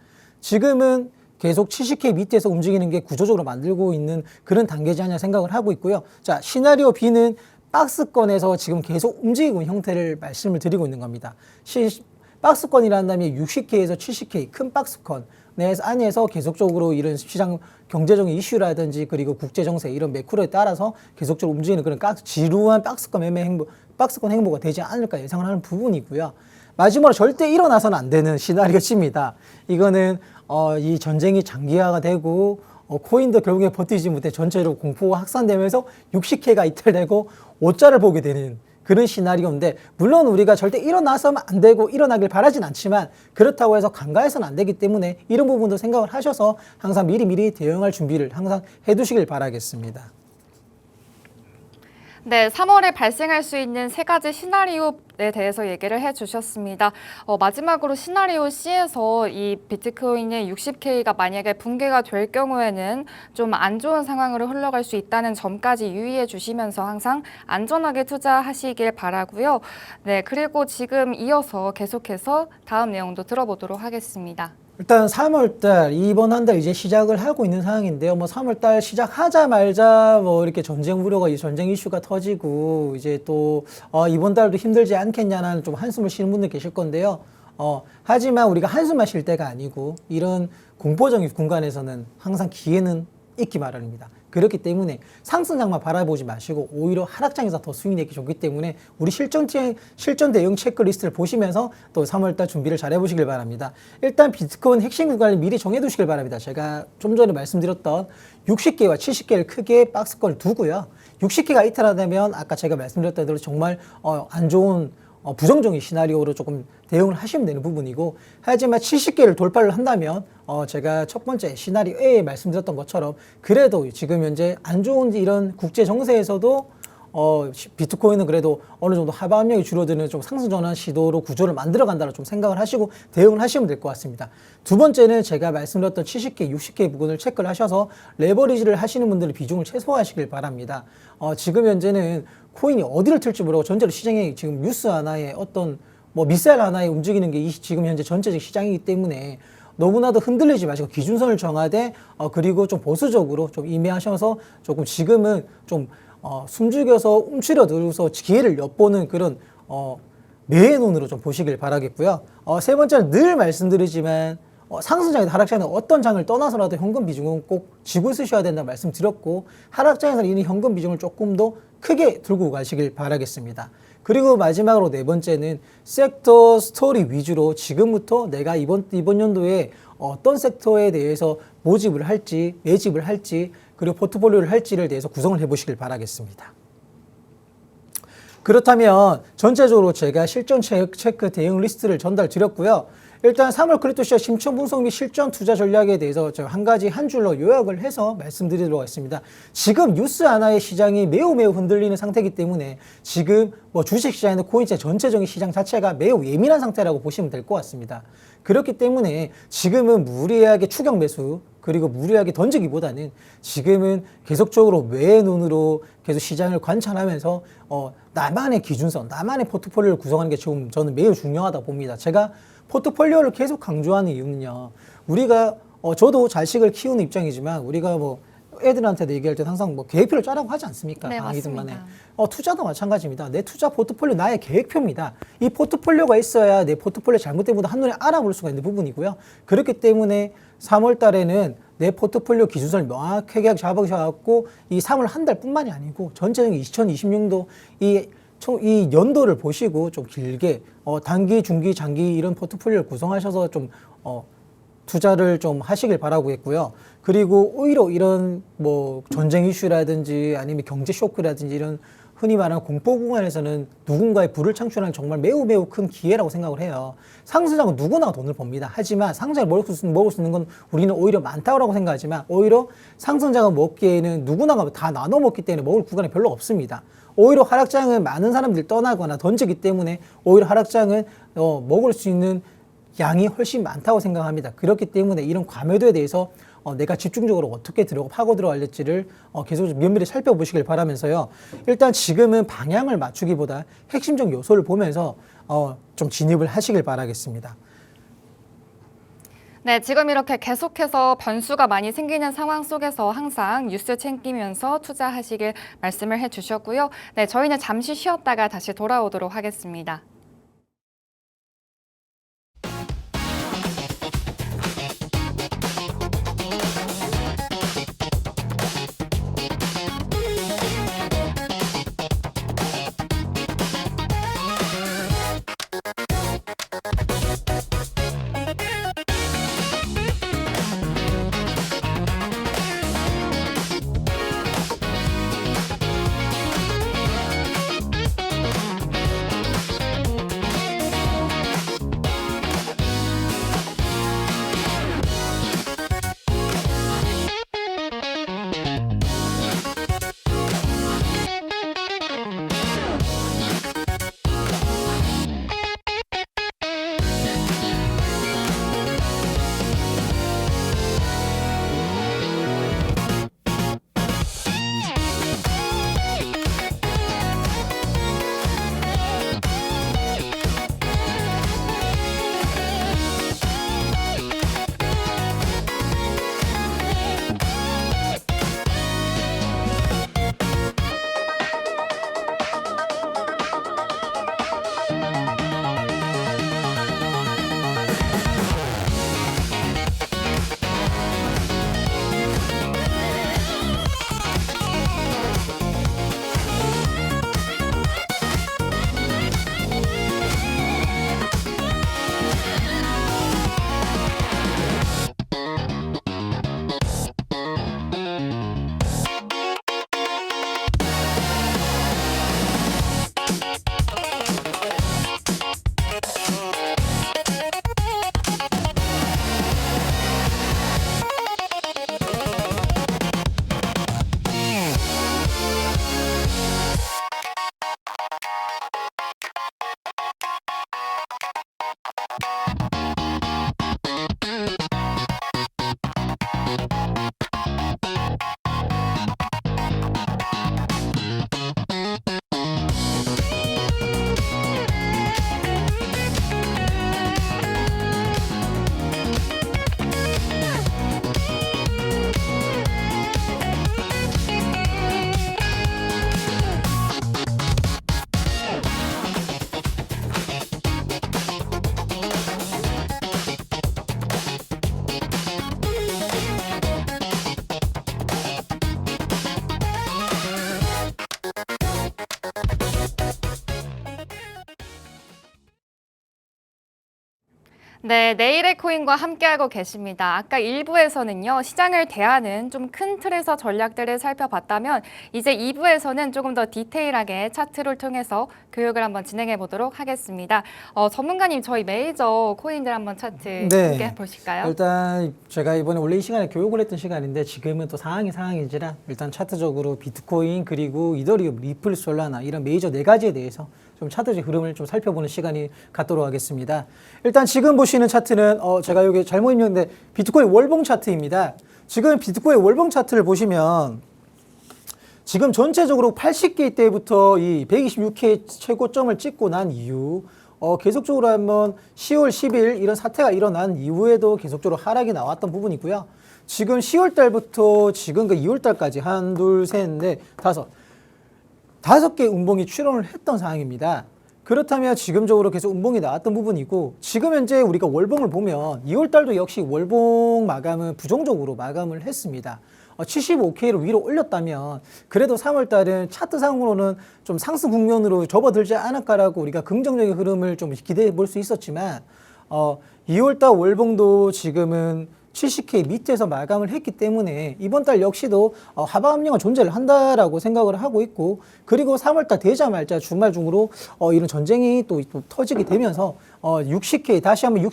B: 지금은 계속 70K 밑에서 움직이는 게 구조적으로 만들고 있는 그런 단계지 않냐 생각을 하고 있고요. 자, 시나리오 B는 박스권에서 지금 계속 움직이고 있는 형태를 말씀을 드리고 있는 겁니다. 박스권이라는 다음에 60K에서 70K 큰 박스권 안에서 계속적으로 이런 시장 경제적인 이슈라든지 그리고 국제정세 이런 매크로에 따라서 계속적으로 움직이는 그런 지루한 박스권 행보가 되지 않을까 예상을 하는 부분이고요. 마지막으로 절대 일어나서는 안 되는 시나리오 C입니다. 이거는 이 전쟁이 장기화가 되고 코인도 결국에 버티지 못해 전체로 공포가 확산되면서 60K가 이탈되고 5자를 보게 되는 그런 시나리오인데, 물론 우리가 절대 일어나서는 안 되고 일어나길 바라진 않지만 그렇다고 해서 간과해서는 안 되기 때문에 이런 부분도 생각을 하셔서 항상 미리미리 대응할 준비를 항상 해두시길 바라겠습니다.
A: 네, 3월에 발생할 수 있는 세 가지 시나리오에 대해서 얘기를 해주셨습니다. 마지막으로 시나리오 C에서 이 비트코인의 60K가 만약에 붕괴가 될 경우에는 좀 안 좋은 상황으로 흘러갈 수 있다는 점까지 유의해 주시면서 항상 안전하게 투자하시길 바라고요. 네, 그리고 지금 이어서 계속해서 다음 내용도 들어보도록 하겠습니다.
B: 일단 3월달 이번 한 달 이제 시작을 하고 있는 상황인데요. 뭐 3월달 시작하자마자 뭐 이렇게 전쟁 우려가 전쟁 이슈가 터지고 이제 또 이번 달도 힘들지 않겠냐는 좀 한숨을 쉬는 분들 계실 건데요. 하지만 우리가 한숨만 쉴 때가 아니고 이런 공포적인 공간에서는 항상 기회는 있기 마련입니다. 그렇기 때문에 상승장만 바라보지 마시고 오히려 하락장에서 더 수익 내기 좋기 때문에 우리 실전 대응 체크리스트를 보시면서 또 3월달 준비를 잘 해보시길 바랍니다. 일단 비트코인 핵심 구간을 미리 정해두시길 바랍니다. 제가 좀 전에 말씀드렸던 60K와 70K를 크게 박스권을 두고요. 60K가 이탈하다면 아까 제가 말씀드렸던 대로 정말 안 좋은 부정적인 시나리오로 조금 대응을 하시면 되는 부분이고, 하지만 70개를 돌파를 한다면 제가 첫 번째 시나리오에 말씀드렸던 것처럼 그래도 지금 현재 안 좋은 이런 국제 정세에서도 비트코인은 그래도 어느 정도 하방 압력이 줄어드는 좀 상승 전환 시도로 구조를 만들어 간다고 좀 생각을 하시고 대응을 하시면 될 것 같습니다. 두 번째는 제가 말씀드렸던 70K, 60K 부분을 체크를 하셔서 레버리지를 하시는 분들의 비중을 최소화하시길 바랍니다. 지금 현재는 코인이 어디를 튈지 모르고 전체로 시장에 지금 뉴스 하나에 어떤 뭐 미사일 하나에 움직이는 게 지금 현재 전체적 시장이기 때문에 너무나도 흔들리지 마시고 기준선을 정하되 그리고 좀 보수적으로 좀 임해하셔서 조금 지금은 좀 숨죽여서 움츠려들어서 기회를 엿보는 그런 매의 눈으로 좀 보시길 바라겠고요. 세 번째는 늘 말씀드리지만 상승장이든 하락장이든 어떤 장을 떠나서라도 현금 비중은 꼭 쥐고 쓰셔야 된다고 말씀드렸고 하락장에서는 이는 현금 비중을 조금 더 크게 들고 가시길 바라겠습니다. 그리고 마지막으로 네 번째는 섹터 스토리 위주로 지금부터 내가 이번 연도에 어떤 섹터에 대해서 모집을 할지 매집을 할지 그리고 포트폴리오를 할지를 대해서 구성을 해보시길 바라겠습니다. 그렇다면 전체적으로 제가 실전 체크 대응 리스트를 전달 드렸고요. 일단 3월 크립토 시장 심층 분석 및 실전 투자 전략에 대해서 한 가지 한 줄로 요약을 해서 말씀드리도록 하겠습니다. 지금 뉴스 하나의 시장이 매우 흔들리는 상태이기 때문에 지금 뭐 주식 시장이나 코인 시장 전체적인 시장 자체가 매우 예민한 상태라고 보시면 될 것 같습니다. 그렇기 때문에 지금은 무리하게 추격 매수 그리고 무리하게 던지기보다는 지금은 계속적으로 외의 눈으로 계속 시장을 관찰하면서 나만의 기준선, 나만의 포트폴리오를 구성하는 게 지금 저는 매우 중요하다 봅니다. 제가 포트폴리오를 계속 강조하는 이유는요. 우리가 저도 자식을 키우는 입장이지만 우리가 뭐 애들한테도 얘기할 때 항상 뭐 계획표를 짜라고 하지 않습니까?
A: 네,
B: 강의들만에.
A: 맞습니다.
B: 투자도 마찬가지입니다. 내 투자 포트폴리오 나의 계획표입니다. 이 포트폴리오가 있어야 내 포트폴리오 잘못된 부분 한눈에 알아볼 수가 있는 부분이고요. 그렇기 때문에 3월 달에는 내 포트폴리오 기준선을 명확하게 잡으셔갖고 이 3월 한 달뿐만이 아니고 전체적인 2026도 이 연도를 보시고 좀 길게 단기, 중기, 장기 이런 포트폴리오를 구성하셔서 좀 투자를 좀 하시길 바라고있고요. 그리고 오히려 이런 뭐 전쟁 이슈라든지 아니면 경제 쇼크라든지 이런 흔히 말하는 공포 구간에서는 누군가의 부를 창출하는 정말 매우 큰 기회라고 생각을 해요. 상승장은 누구나 돈을 법니다. 하지만 상승장을 먹을 수 있는 건 우리는 오히려 많다고 생각하지만 오히려 상승장을 먹기에는 누구나가 다 나눠 먹기 때문에 먹을 구간이 별로 없습니다. 오히려 하락장은 많은 사람들이 떠나거나 던지기 때문에 오히려 하락장은 먹을 수 있는 양이 훨씬 많다고 생각합니다. 그렇기 때문에 이런 과매도에 대해서 내가 집중적으로 어떻게 파고 들어갈지를 계속 면밀히 살펴보시길 바라면서요. 일단 지금은 방향을 맞추기보다 핵심적 요소를 보면서 좀 진입을 하시길 바라겠습니다.
A: 네, 지금 이렇게 계속해서 변수가 많이 생기는 상황 속에서 항상 뉴스 챙기면서 투자하시길 말씀을 해주셨고요. 네, 저희는 잠시 쉬었다가 다시 돌아오도록 하겠습니다. 네, 내일의 코인과 함께하고 계십니다. 아까 1부에서는요, 시장을 대하는 좀 큰 틀에서 전략들을 살펴봤다면, 이제 2부에서는 조금 더 디테일하게 차트를 통해서 교육을 한번 진행해 보도록 하겠습니다. 전문가님, 저희 메이저 코인들 한번 차트 함께 보실까요?
B: 일단 제가 이번에 원래 이 시간에 교육을 했던 시간인데 지금은 또 상황인지라 일단 차트적으로 비트코인 그리고 이더리움, 리플, 솔라나 이런 메이저 4가지에 대해서 좀 차트적 흐름을 좀 살펴보는 시간이 갖도록 하겠습니다. 일단 지금 보시는 차트는 제가 여기 잘못 입력했는데 비트코인 월봉 차트입니다. 지금 비트코인 월봉 차트를 보시면 지금 전체적으로 80개 때부터 이 126K 최고점을 찍고 난 이후 계속적으로 한번 10월 10일 이런 사태가 일어난 이후에도 계속적으로 하락이 나왔던 부분이고요. 지금 10월 달부터 지금 그 2월 달까지 1, 2, 3, 4, 5개 운봉이 출현을 했던 상황입니다. 그렇다면 지금적으로 계속 운봉이 나왔던 부분이고 지금 현재 우리가 월봉을 보면 2월 달도 역시 월봉 마감은 부정적으로 마감을 했습니다. 75K를 위로 올렸다면 그래도 3월 달은 차트상으로는 좀 상승 국면으로 접어들지 않을까라고 우리가 긍정적인 흐름을 좀 기대해 볼 수 있었지만 2월 달 월봉도 지금은 70K 밑에서 마감을 했기 때문에 이번 달 역시도 하방 압력은 존재를 한다라고 생각을 하고 있고 그리고 3월 달 되자마자 주말 중으로 이런 전쟁이 또 터지게 되면서 60K 다시 한번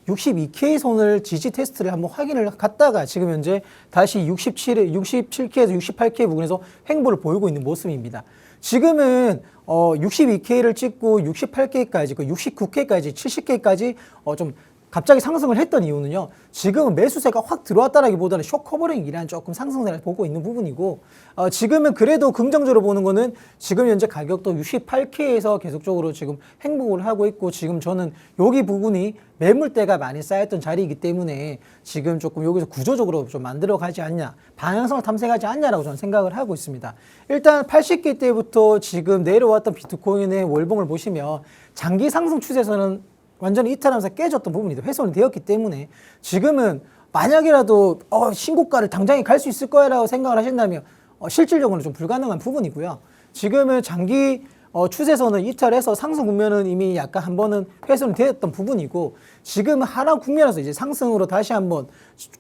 B: 62K 선을 지지 테스트를 한번 확인을 갔다가 지금 현재 다시 67K에서 68K 부근에서 횡보를 보이고 있는 모습입니다. 지금은 62K를 찍고 68K까지, 69K까지, 70K까지 좀 갑자기 상승을 했던 이유는요. 지금은 매수세가 확 들어왔다라기보다는 쇼 커버링이란 조금 상승세를 보고 있는 부분이고 지금은 그래도 긍정적으로 보는 거는 지금 현재 가격도 68K에서 계속적으로 지금 행복을 하고 있고 지금 저는 여기 부분이 매물대가 많이 쌓였던 자리이기 때문에 지금 조금 여기서 구조적으로 좀 만들어 가지 않냐 방향성을 탐색하지 않냐라고 저는 생각을 하고 있습니다. 일단 80개 때부터 지금 내려왔던 비트코인의 월봉을 보시면 장기 상승 추세에서는 완전히 이탈하면서 깨졌던 부분이 훼손이 되었기 때문에 지금은 만약이라도 신고가를 당장에 갈 수 있을 거라고 생각을 하신다면 실질적으로는 좀 불가능한 부분이고요. 지금은 장기 추세선을 이탈해서 상승 국면은 이미 약간 한 번은 훼손이 되었던 부분이고 지금은 하락 국면에서 이제 상승으로 다시 한번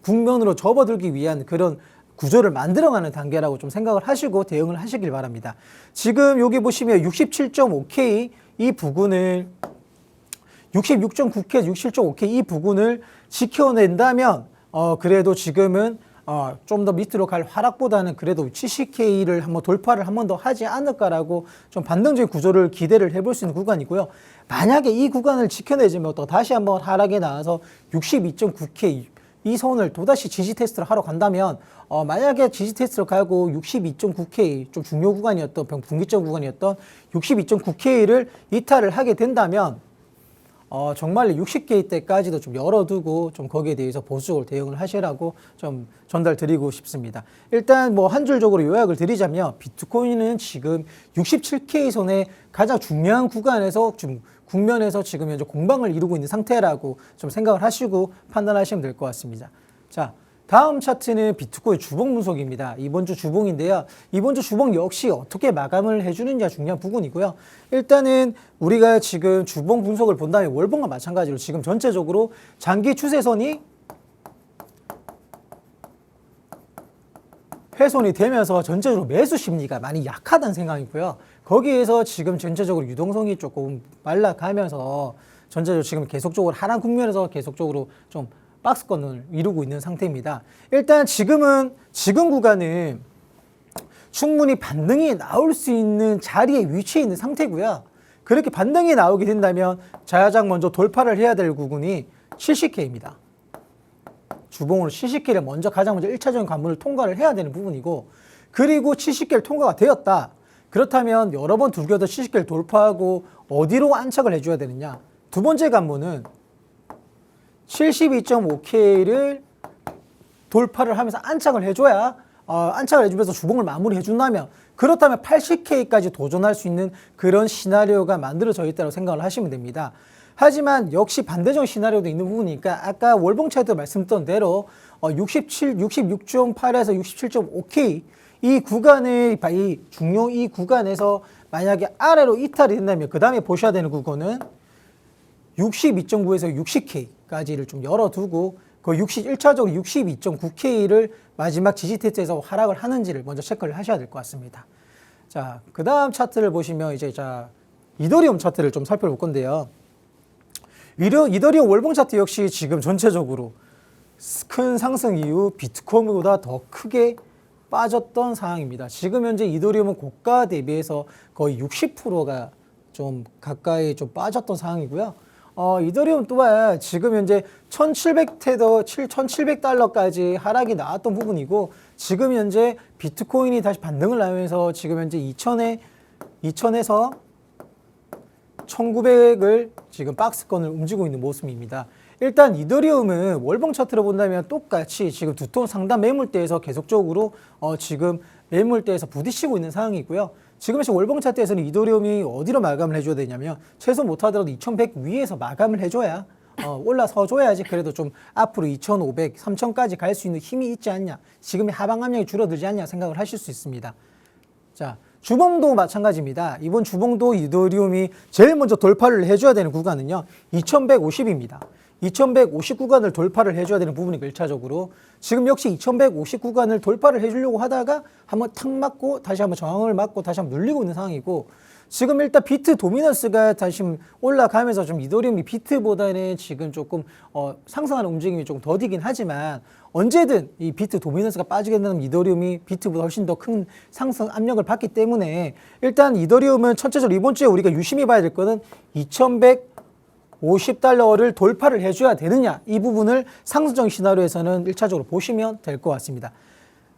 B: 국면으로 접어들기 위한 그런 구조를 만들어가는 단계라고 좀 생각을 하시고 대응을 하시길 바랍니다. 지금 여기 보시면 67.5K 이 부근을 66.9K, 67.5K 이 부분을 지켜낸다면 그래도 지금은 좀 더 밑으로 갈 하락보다는 그래도 70K를 한번 돌파를 한 번 더 하지 않을까라고 좀 반등적인 구조를 기대를 해볼 수 있는 구간이고요. 만약에 이 구간을 지켜내지면 또 다시 한번 하락에 나와서 62.9K 이 선을 또다시 지지 테스트를 하러 간다면 만약에 지지 테스트를 가고 62.9K 좀 중요 구간이었던 분기점 구간이었던 62.9K를 이탈을 하게 된다면 정말 60K 때까지도 좀 열어두고 좀 거기에 대해서 보수적으로 대응을 하시라고 좀 전달 드리고 싶습니다. 일단 뭐 한 줄적으로 요약을 드리자면 비트코인은 지금 67K 선의 가장 중요한 구간에서 좀 국면에서 지금 현재 공방을 이루고 있는 상태라고 좀 생각을 하시고 판단하시면 될 것 같습니다. 자, 다음 차트는 비트코인 주봉 분석입니다. 이번 주 주봉인데요. 이번 주 주봉 역시 어떻게 마감을 해주느냐가 중요한 부분이고요. 일단은 우리가 지금 주봉 분석을 본다면 월봉과 마찬가지로 지금 전체적으로 장기 추세선이 훼손이 되면서 전체적으로 매수 심리가 많이 약하다는 생각이고요. 거기에서 지금 전체적으로 유동성이 조금 말라가면서 전체적으로 지금 계속적으로 하락 국면에서 계속적으로 좀 박스권을 이루고 있는 상태입니다. 일단 지금 구간은 충분히 반등이 나올 수 있는 자리에 위치해 있는 상태고요. 그렇게 반등이 나오게 된다면 가장 먼저 돌파를 해야 될 부분이 70K입니다. 주봉으로 70K를 먼저 가장 먼저 1차적인 관문을 통과를 해야 되는 부분이고 그리고 70K를 통과가 되었다. 그렇다면 여러 번 두겨도 70K를 돌파하고 어디로 안착을 해줘야 되느냐. 두 번째 관문은 72.5K를 돌파를 하면서 안착을 해줘야 안착을 해주면서 주봉을 마무리해 준다면 그렇다면 80K까지 도전할 수 있는 그런 시나리오가 만들어져 있다고 생각을 하시면 됩니다. 하지만 역시 반대적인 시나리오도 있는 부분이니까 아까 월봉 차트도 말씀드렸던 대로 66.8에서 67.5K 이 구간의 이 중요 이 구간에서 만약에 아래로 이탈이 된다면 그 다음에 보셔야 되는 구간은 62.9에서 60K까지를 좀 열어두고 그 1차적으로 62.9K를 마지막 지지 테스트에서 하락을 하는지를 먼저 체크를 하셔야 될 것 같습니다. 자, 그 다음 차트를 보시면 이제 이더리움 차트를 좀 살펴볼 건데요. 이더리움 월봉 차트 역시 지금 전체적으로 큰 상승 이후 비트코인보다 더 크게 빠졌던 상황입니다. 지금 현재 이더리움은 고가 대비해서 거의 60%가 좀 가까이 좀 빠졌던 상황이고요. 이더리움 또한 지금 현재 1700달러까지 하락이 나왔던 부분이고, 지금 현재 비트코인이 다시 반등을 하면서 지금 현재 2000에서 1900을 지금 박스권을 움직이고 있는 모습입니다. 일단 이더리움은 월봉 차트로 본다면 똑같이 지금 두톤 상단 매물대에서 계속적으로 지금 매물대에서 부딪히고 있는 상황이고요. 지금 월봉 차트에서는 이더리움이 어디로 마감을 해줘야 되냐면 최소 못하더라도 2100 위에서 마감을 해줘야 올라서 줘야지 그래도 좀 앞으로 2500, 3000까지 갈 수 있는 힘이 있지 않냐, 지금의 하방 압력이 줄어들지 않냐 생각을 하실 수 있습니다. 자, 주봉도 마찬가지입니다. 이번 주봉도 이더리움이 제일 먼저 돌파를 해줘야 되는 구간은요 2150입니다. 2150 구간을 돌파를 해줘야 되는 부분이고, 1차적으로 지금 역시 2150 구간을 돌파를 해주려고 하다가 한번 탁 맞고 다시 한번 저항을 맞고 다시 한번 눌리고 있는 상황이고, 지금 일단 비트 도미넌스가 다시 올라가면서 좀 이더리움이 비트보다는 지금 조금 상승하는 움직임이 조금 더디긴 하지만, 언제든 이 비트 도미넌스가 빠지게 되면 이더리움이 비트보다 훨씬 더 큰 상승 압력을 받기 때문에, 일단 이더리움은 전체적으로 이번 주에 우리가 유심히 봐야 될 거는 2150달러를 돌파를 해줘야 되느냐, 이 부분을 상승적인 시나리오에서는 1차적으로 보시면 될 것 같습니다.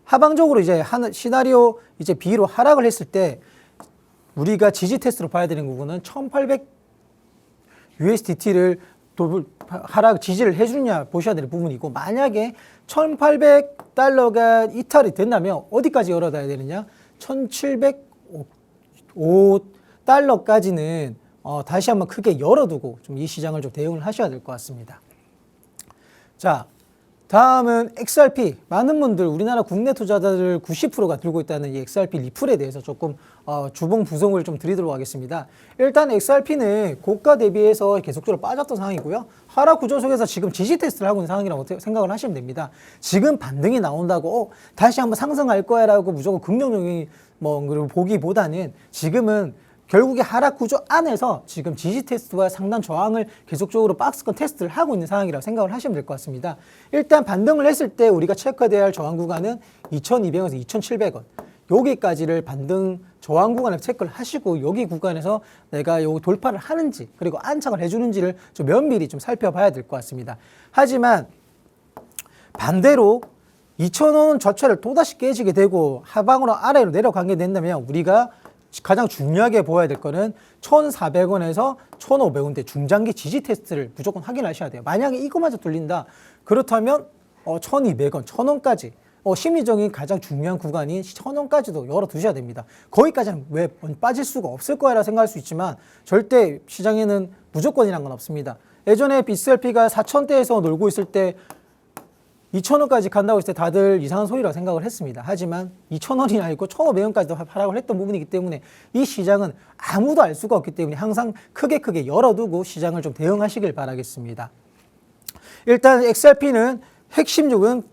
B: 하방적으로 이제 시나리오 이제 B로 하락을 했을 때 우리가 지지 테스트로 봐야 되는 부분은 1800 USDT를 하락 지지를 해주느냐 보셔야 되는 부분이고, 만약에 1800달러가 이탈이 된다면 어디까지 열어둬야 되느냐, 1705달러까지는 다시 한번 크게 열어두고 좀 이 시장을 좀 대응을 하셔야 될 것 같습니다. 자, 다음은 XRP. 많은 분들, 우리나라 국내 투자자들 90%가 들고 있다는 이 XRP 리플에 대해서 조금 주봉 부송을 좀 드리도록 하겠습니다. 일단 XRP는 고가 대비해서 계속적으로 빠졌던 상황이고요. 하락 구조 속에서 지금 지지 테스트를 하고 있는 상황이라고 생각을 하시면 됩니다. 지금 반등이 나온다고 다시 한번 상승할 거야 라고 무조건 긍정적인 그걸 보기보다는, 지금은 결국에 하락 구조 안에서 지금 지지 테스트와 상단 저항을 계속적으로 박스권 테스트를 하고 있는 상황이라고 생각을 하시면 될 것 같습니다. 일단 반등을 했을 때 우리가 체크해야 할 저항 구간은 2200원에서 2700원. 여기까지를 반등 저항 구간을 체크를 하시고, 여기 구간에서 내가 여기 돌파를 하는지 그리고 안착을 해주는지를 좀 면밀히 좀 살펴봐야 될 것 같습니다. 하지만 반대로 2000원 저체를 또다시 깨지게 되고 하방으로 아래로 내려가게 된다면 우리가 가장 중요하게 보아야 될 거는 1,400원에서 1,500원대 중장기 지지 테스트를 무조건 확인하셔야 돼요. 만약에 이거마저 뚫린다, 그렇다면 1,200원, 1,000원까지 심리적인 가장 중요한 구간인 1,000원까지도 열어두셔야 됩니다. 거기까지는 왜 빠질 수가 없을 거야라 생각할 수 있지만, 절대 시장에는 무조건이란 건 없습니다. 예전에 XRP가 4,000대에서 놀고 있을 때 2,000원까지 간다고 했을 때 다들 이상한 소리라고 생각을 했습니다. 하지만 2,000원이 아니고 1,500원까지도 하락을 했던 부분이기 때문에 이 시장은 아무도 알 수가 없기 때문에 항상 크게 열어두고 시장을 좀 대응하시길 바라겠습니다. 일단 XRP는 핵심적은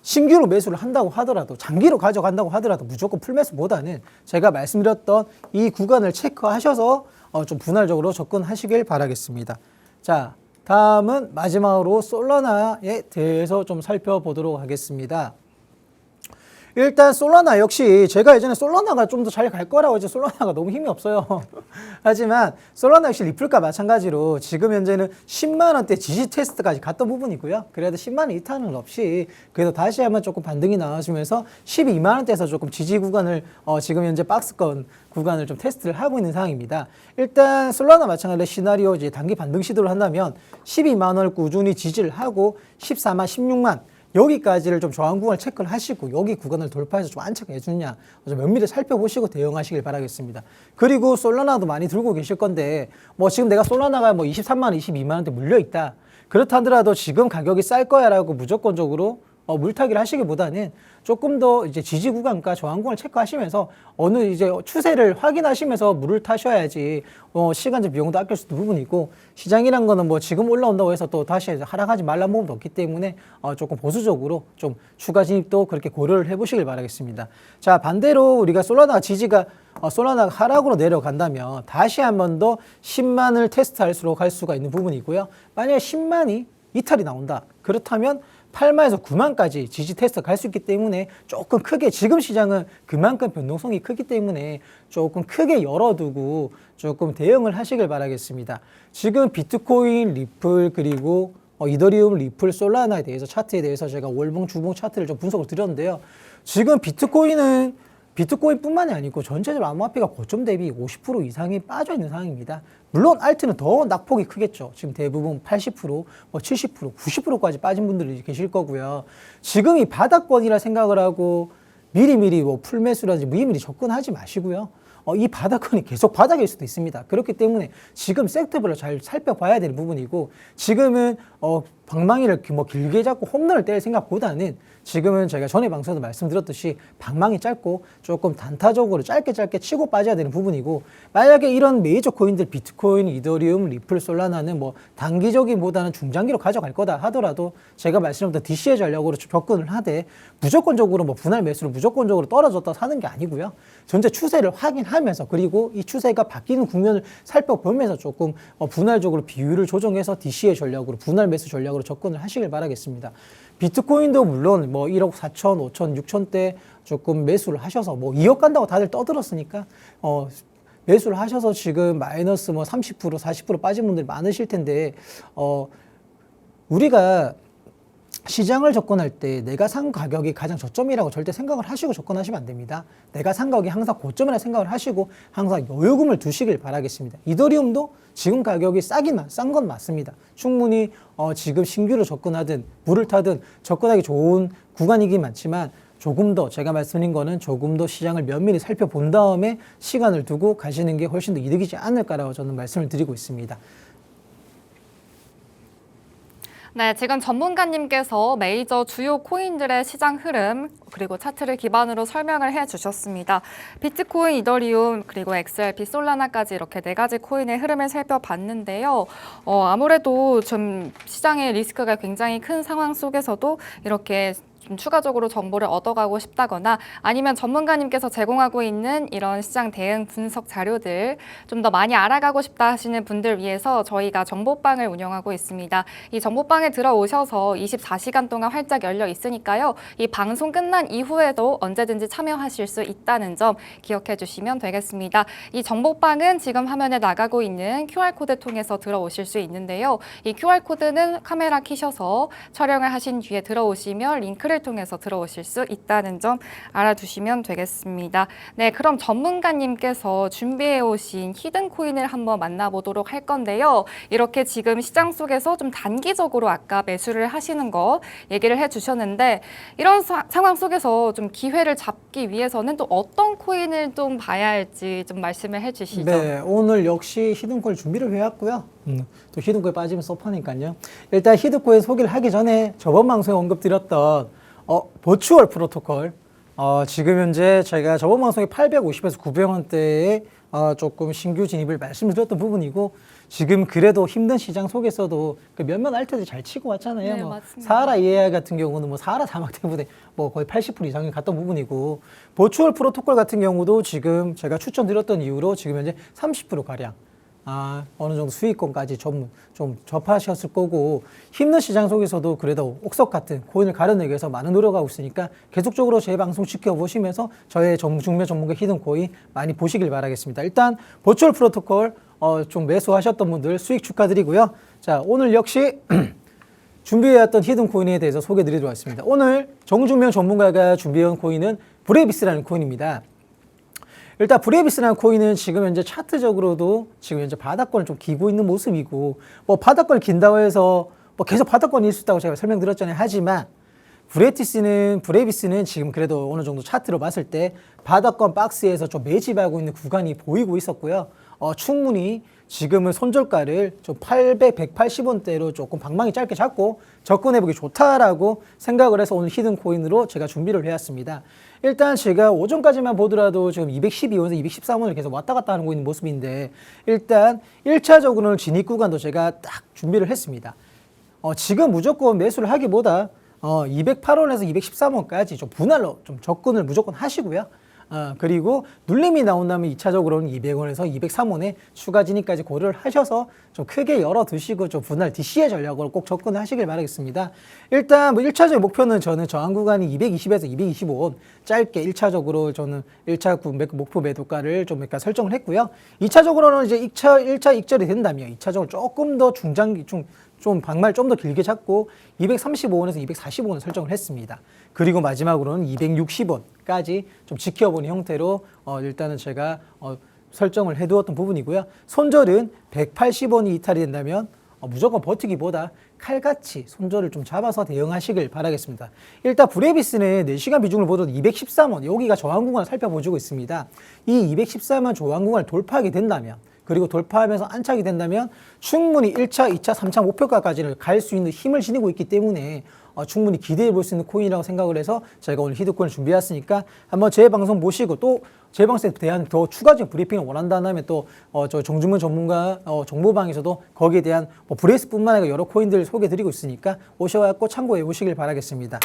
B: 신규로 매수를 한다고 하더라도, 장기로 가져간다고 하더라도 무조건 풀매수보다는 제가 말씀드렸던 이 구간을 체크하셔서 좀 분할적으로 접근하시길 바라겠습니다. 자, 다음은 마지막으로 솔라나에 대해서 좀 살펴보도록 하겠습니다. 일단 솔라나 역시 제가 예전에 솔라나가 좀 더 잘 갈 거라고 했죠. 솔라나가 너무 힘이 없어요. 하지만 솔라나 역시 리플과 마찬가지로 지금 현재는 10만원대 지지 테스트까지 갔던 부분이고요. 그래도 10만원 이탈은 없이 그래도 다시 한번 조금 반등이 나와주면서 12만원대에서 조금 지지 구간을 지금 현재 박스권 구간을 좀 테스트를 하고 있는 상황입니다. 일단 솔라나 마찬가지로 시나리오 이제 단기 반등 시도를 한다면 12만원을 꾸준히 지지를 하고 14만, 16만 여기까지를 좀 저항 구간을 체크를 하시고, 여기 구간을 돌파해서 좀 안착해 주느냐 좀 면밀히 살펴보시고 대응하시길 바라겠습니다. 그리고 솔라나도 많이 들고 계실 건데, 지금 내가 솔라나가 23만 원, 22만 원대 물려 있다, 그렇다 하더라도 지금 가격이 쌀 거야 라고 무조건적으로 물타기를 하시기보다는 조금 더 이제 지지 구간과 저항 구간을 체크하시면서 어느 이제 추세를 확인하시면서 물을 타셔야지 시간적 비용도 아낄 수 있는 부분이고, 시장이란 거는 뭐 지금 올라온다고 해서 또 다시 하락하지 말라는 부분도 없기 때문에 조금 보수적으로 좀 추가 진입도 그렇게 고려를 해보시길 바라겠습니다. 자, 반대로 우리가 솔라나 지지가 솔라나가 하락으로 내려간다면 다시 한 번 더 10만을 테스트할수록 갈 수가 있는 부분이고요. 만약에 10만이 이탈이 나온다, 그렇다면 8만에서 9만까지 지지 테스트 갈 수 있기 때문에 조금 크게, 지금 시장은 그만큼 변동성이 크기 때문에 조금 크게 열어두고 조금 대응을 하시길 바라겠습니다. 지금 비트코인, 리플, 그리고 이더리움, 리플, 솔라나에 대해서 차트에 대해서 제가 월봉, 주봉 차트를 좀 분석을 드렸는데요. 지금 비트코인뿐만이 아니고 전체적으로 암호화폐가 고점 대비 50% 이상이 빠져 있는 상황입니다. 물론 알트는 더 낙폭이 크겠죠. 지금 대부분 80%, 70%, 90%까지 빠진 분들이 계실 거고요. 지금 이 바닥권이라 생각을 하고 미리미리 풀매수라든지 미리미리 접근하지 마시고요. 이 바닥권이 계속 바닥일 수도 있습니다. 그렇기 때문에 지금 섹터별로 잘 살펴봐야 되는 부분이고, 지금은 방망이를 길게 잡고 홈런을 때릴 생각보다는 지금은 제가 전에 방송에도 말씀드렸듯이 방망이 짧고 조금 단타적으로 짧게 치고 빠져야 되는 부분이고, 만약에 이런 메이저 코인들 비트코인, 이더리움, 리플, 솔라나는 뭐 단기적인보다는 중장기로 가져갈 거다 하더라도 제가 말씀드렸던 DC의 전략으로 접근을 하되 무조건적으로 뭐 분할 매수를 무조건적으로 떨어졌다 사는 게 아니고요. 전체 추세를 확인하면서, 그리고 이 추세가 바뀌는 국면을 살펴보면서 조금 분할적으로 비율을 조정해서 DC의 전략으로, 분할 매수 전략으로 접근을 하시길 바라겠습니다. 비트코인도 물론 뭐 1억 4천, 5천, 6천대 조금 매수를 하셔서 뭐 2억 간다고 다들 떠들었으니까 매수를 하셔서 지금 마이너스 뭐 30%, 40% 빠진 분들이 많으실 텐데, 우리가 시장을 접근할 때 내가 산 가격이 가장 저점이라고 절대 생각을 하시고 접근하시면 안 됩니다. 내가 산 가격이 항상 고점이라 생각을 하시고 항상 여유금을 두시길 바라겠습니다. 이더리움도 지금 가격이 싼 건 맞습니다. 충분히 지금 신규로 접근하든 물을 타든 접근하기 좋은 구간이긴 많지만, 조금 더 제가 말씀드린 거는 조금 더 시장을 면밀히 살펴본 다음에 시간을 두고 가시는 게 훨씬 더 이득이지 않을까라고 저는 말씀을 드리고 있습니다.
A: 네, 지금 전문가님께서 메이저 주요 코인들의 시장 흐름 그리고 차트를 기반으로 설명을 해주셨습니다. 비트코인, 이더리움, 그리고 XRP, 솔라나까지 이렇게 4가지 코인의 흐름을 살펴봤는데요. 아무래도 좀 시장의 리스크가 굉장히 큰 상황 속에서도 이렇게 좀 추가적으로 정보를 얻어가고 싶다거나 아니면 전문가님께서 제공하고 있는 이런 시장 대응 분석 자료들 좀 더 많이 알아가고 싶다 하시는 분들 위해서 저희가 정보방을 운영하고 있습니다. 이 정보방에 들어오셔서 24시간 동안 활짝 열려 있으니까요. 이 방송 끝난 이후에도 언제든지 참여하실 수 있다는 점 기억해 주시면 되겠습니다. 이 정보방은 지금 화면에 나가고 있는 QR코드 통해서 들어오실 수 있는데요. 이 QR코드는 카메라 켜셔서 촬영을 하신 뒤에 들어오시면 링크를 통해서 들어오실 수 있다는 점 알아두시면 되겠습니다. 네, 그럼 전문가님께서 준비해 오신 히든 코인을 한번 만나보도록 할 건데요. 이렇게 지금 시장 속에서 좀 단기적으로 아까 매수를 하시는 거 얘기를 해주셨는데, 이런 상황 속에서 좀 기회를 잡기 위해서는 또 어떤 코인을 좀 봐야 할지 좀 말씀을 해주시죠.
B: 네, 오늘 역시 히든코인 준비를 해왔고요. 또 히든코인 빠지면 섭하니까요. 일단 히든코인 소개를 하기 전에 저번 방송에 언급드렸던 버추얼 프로토콜, 지금 현재 저희가 저번 방송에 850에서 900원대에 조금 신규 진입을 말씀드렸던 부분이고, 지금 그래도 힘든 시장 속에서도 그 몇몇 알트들이 잘 치고 왔잖아요.
A: 네,
B: 뭐
A: 맞습니다.
B: 사하라 AI 같은 경우는 뭐 사하라 사막 때문에 뭐 거의 80% 이상이 갔던 부분이고, 버추얼 프로토콜 같은 경우도 지금 제가 추천드렸던 이후로 지금 현재 30% 가량 어느 정도 수익권까지 좀 접하셨을 거고, 힘든 시장 속에서도 그래도 옥석 같은 코인을 가려내기 위해서 많은 노력하고 있으니까 계속적으로 제 방송 지켜보시면서 저의 중매 전문가 히든 코인 많이 보시길 바라겠습니다. 일단 버추얼 프로토콜 좀 매수하셨던 분들 수익 축하드리고요. 자, 오늘 역시 준비해왔던 히든 코인에 대해서 소개드리도록 하겠습니다. 오늘 정중명 전문가가 준비해온 코인은 브레비스라는 코인입니다. 일단 브레비스라는 코인은 지금 현재 차트적으로도 지금 현재 바닥권을 좀 기고 있는 모습이고, 뭐 바닥권을 긴다고 해서 뭐 계속 바닥권이 있을 수 있다고 제가 설명드렸잖아요. 하지만 브레비스는 지금 그래도 어느 정도 차트로 봤을 때 바닥권 박스에서 좀 매집하고 있는 구간이 보이고 있었고요. 충분히 지금은 손절가를 좀 800, 180원대로 조금 방망이 짧게 잡고 접근해보기 좋다라고 생각을 해서 오늘 히든 코인으로 제가 준비를 해왔습니다. 일단 제가 오전까지만 보더라도 지금 212원에서 213원을 계속 왔다 갔다 하고 있는 모습인데 일단 1차적으로는 진입 구간도 제가 딱 준비를 했습니다. 지금 무조건 매수를 하기보다 208원에서 213원까지 좀 분할로 좀 접근을 무조건 하시고요. 그리고 눌림이 나온다면 2차적으로는 200원에서 203원에 추가 진입까지 고려를 하셔서 좀 크게 열어 두시고 좀 분할 DC의 전략으로 꼭 접근을 하시길 바라겠습니다. 일단 뭐 1차적 목표는 저는 저항 구간이 220에서 225원 짧게 1차적으로 저는 1차 목표 매도가를 좀 약간 설정을 했고요. 2차적으로는 이제 1차 익절이 된다면 2차적으로 조금 더 중장기 좀 방말 좀 더 길게 잡고 235원에서 245원 설정을 했습니다. 그리고 마지막으로는 260원까지 좀 지켜보는 형태로 일단은 제가 설정을 해두었던 부분이고요. 손절은 180원이 이탈이 된다면 무조건 버티기보다 칼같이 손절을 좀 잡아서 대응하시길 바라겠습니다. 일단 브레비스는 4시간 비중을 보도 213원 여기가 저항 구간을 살펴보고 있습니다. 이 213원 저항 구간을 돌파하게 된다면 그리고 돌파하면서 안착이 된다면 충분히 1차, 2차, 3차 목표가까지를 갈 수 있는 힘을 지니고 있기 때문에 충분히 기대해 볼 수 있는 코인이라고 생각을 해서 저희가 오늘 히든코인을 준비했으니까 한번 제 방송 보시고 또 제 방송에 대한 더 추가적인 브리핑을 원한다면 또 저 정주문 전문가 정보방에서도 거기에 대한 뭐 브레이스뿐만 아니라 여러 코인들을 소개해 드리고 있으니까 오셔갖고 참고해 보시길 바라겠습니다.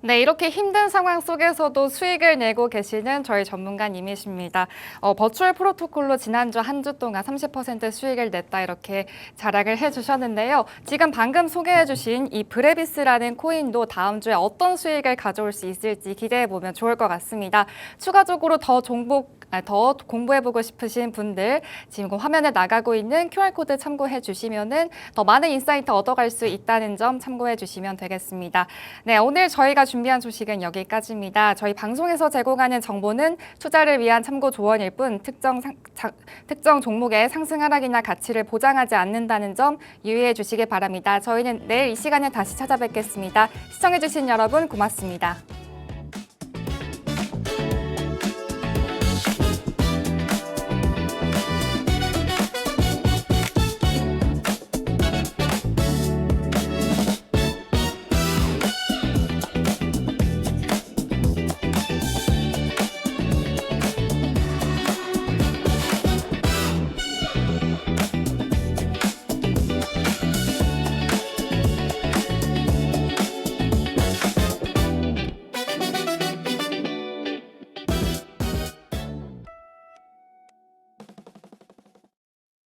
A: 네, 이렇게 힘든 상황 속에서도 수익을 내고 계시는 저희 전문가님이십니다. 버추얼 프로토콜로 지난주 한 주 동안 30% 수익을 냈다 이렇게 자랑을 해주셨는데요. 지금 방금 소개해주신 이 브레비스라는 코인도 다음 주에 어떤 수익을 가져올 수 있을지 기대해보면 좋을 것 같습니다. 추가적으로 더 공부해보고 싶으신 분들 지금 화면에 나가고 있는 QR코드 참고해 주시면은 더 많은 인사이트 얻어갈 수 있다는 점 참고해 주시면 되겠습니다. 네, 오늘 저희가 준비한 소식은 여기까지입니다. 저희 방송에서 제공하는 정보는 투자를 위한 참고 조언일 뿐 특정 종목의 상승 하락이나 가치를 보장하지 않는다는 점 유의해 주시기 바랍니다. 저희는 내일 이 시간에 다시 찾아뵙겠습니다. 시청해 주신 여러분 고맙습니다.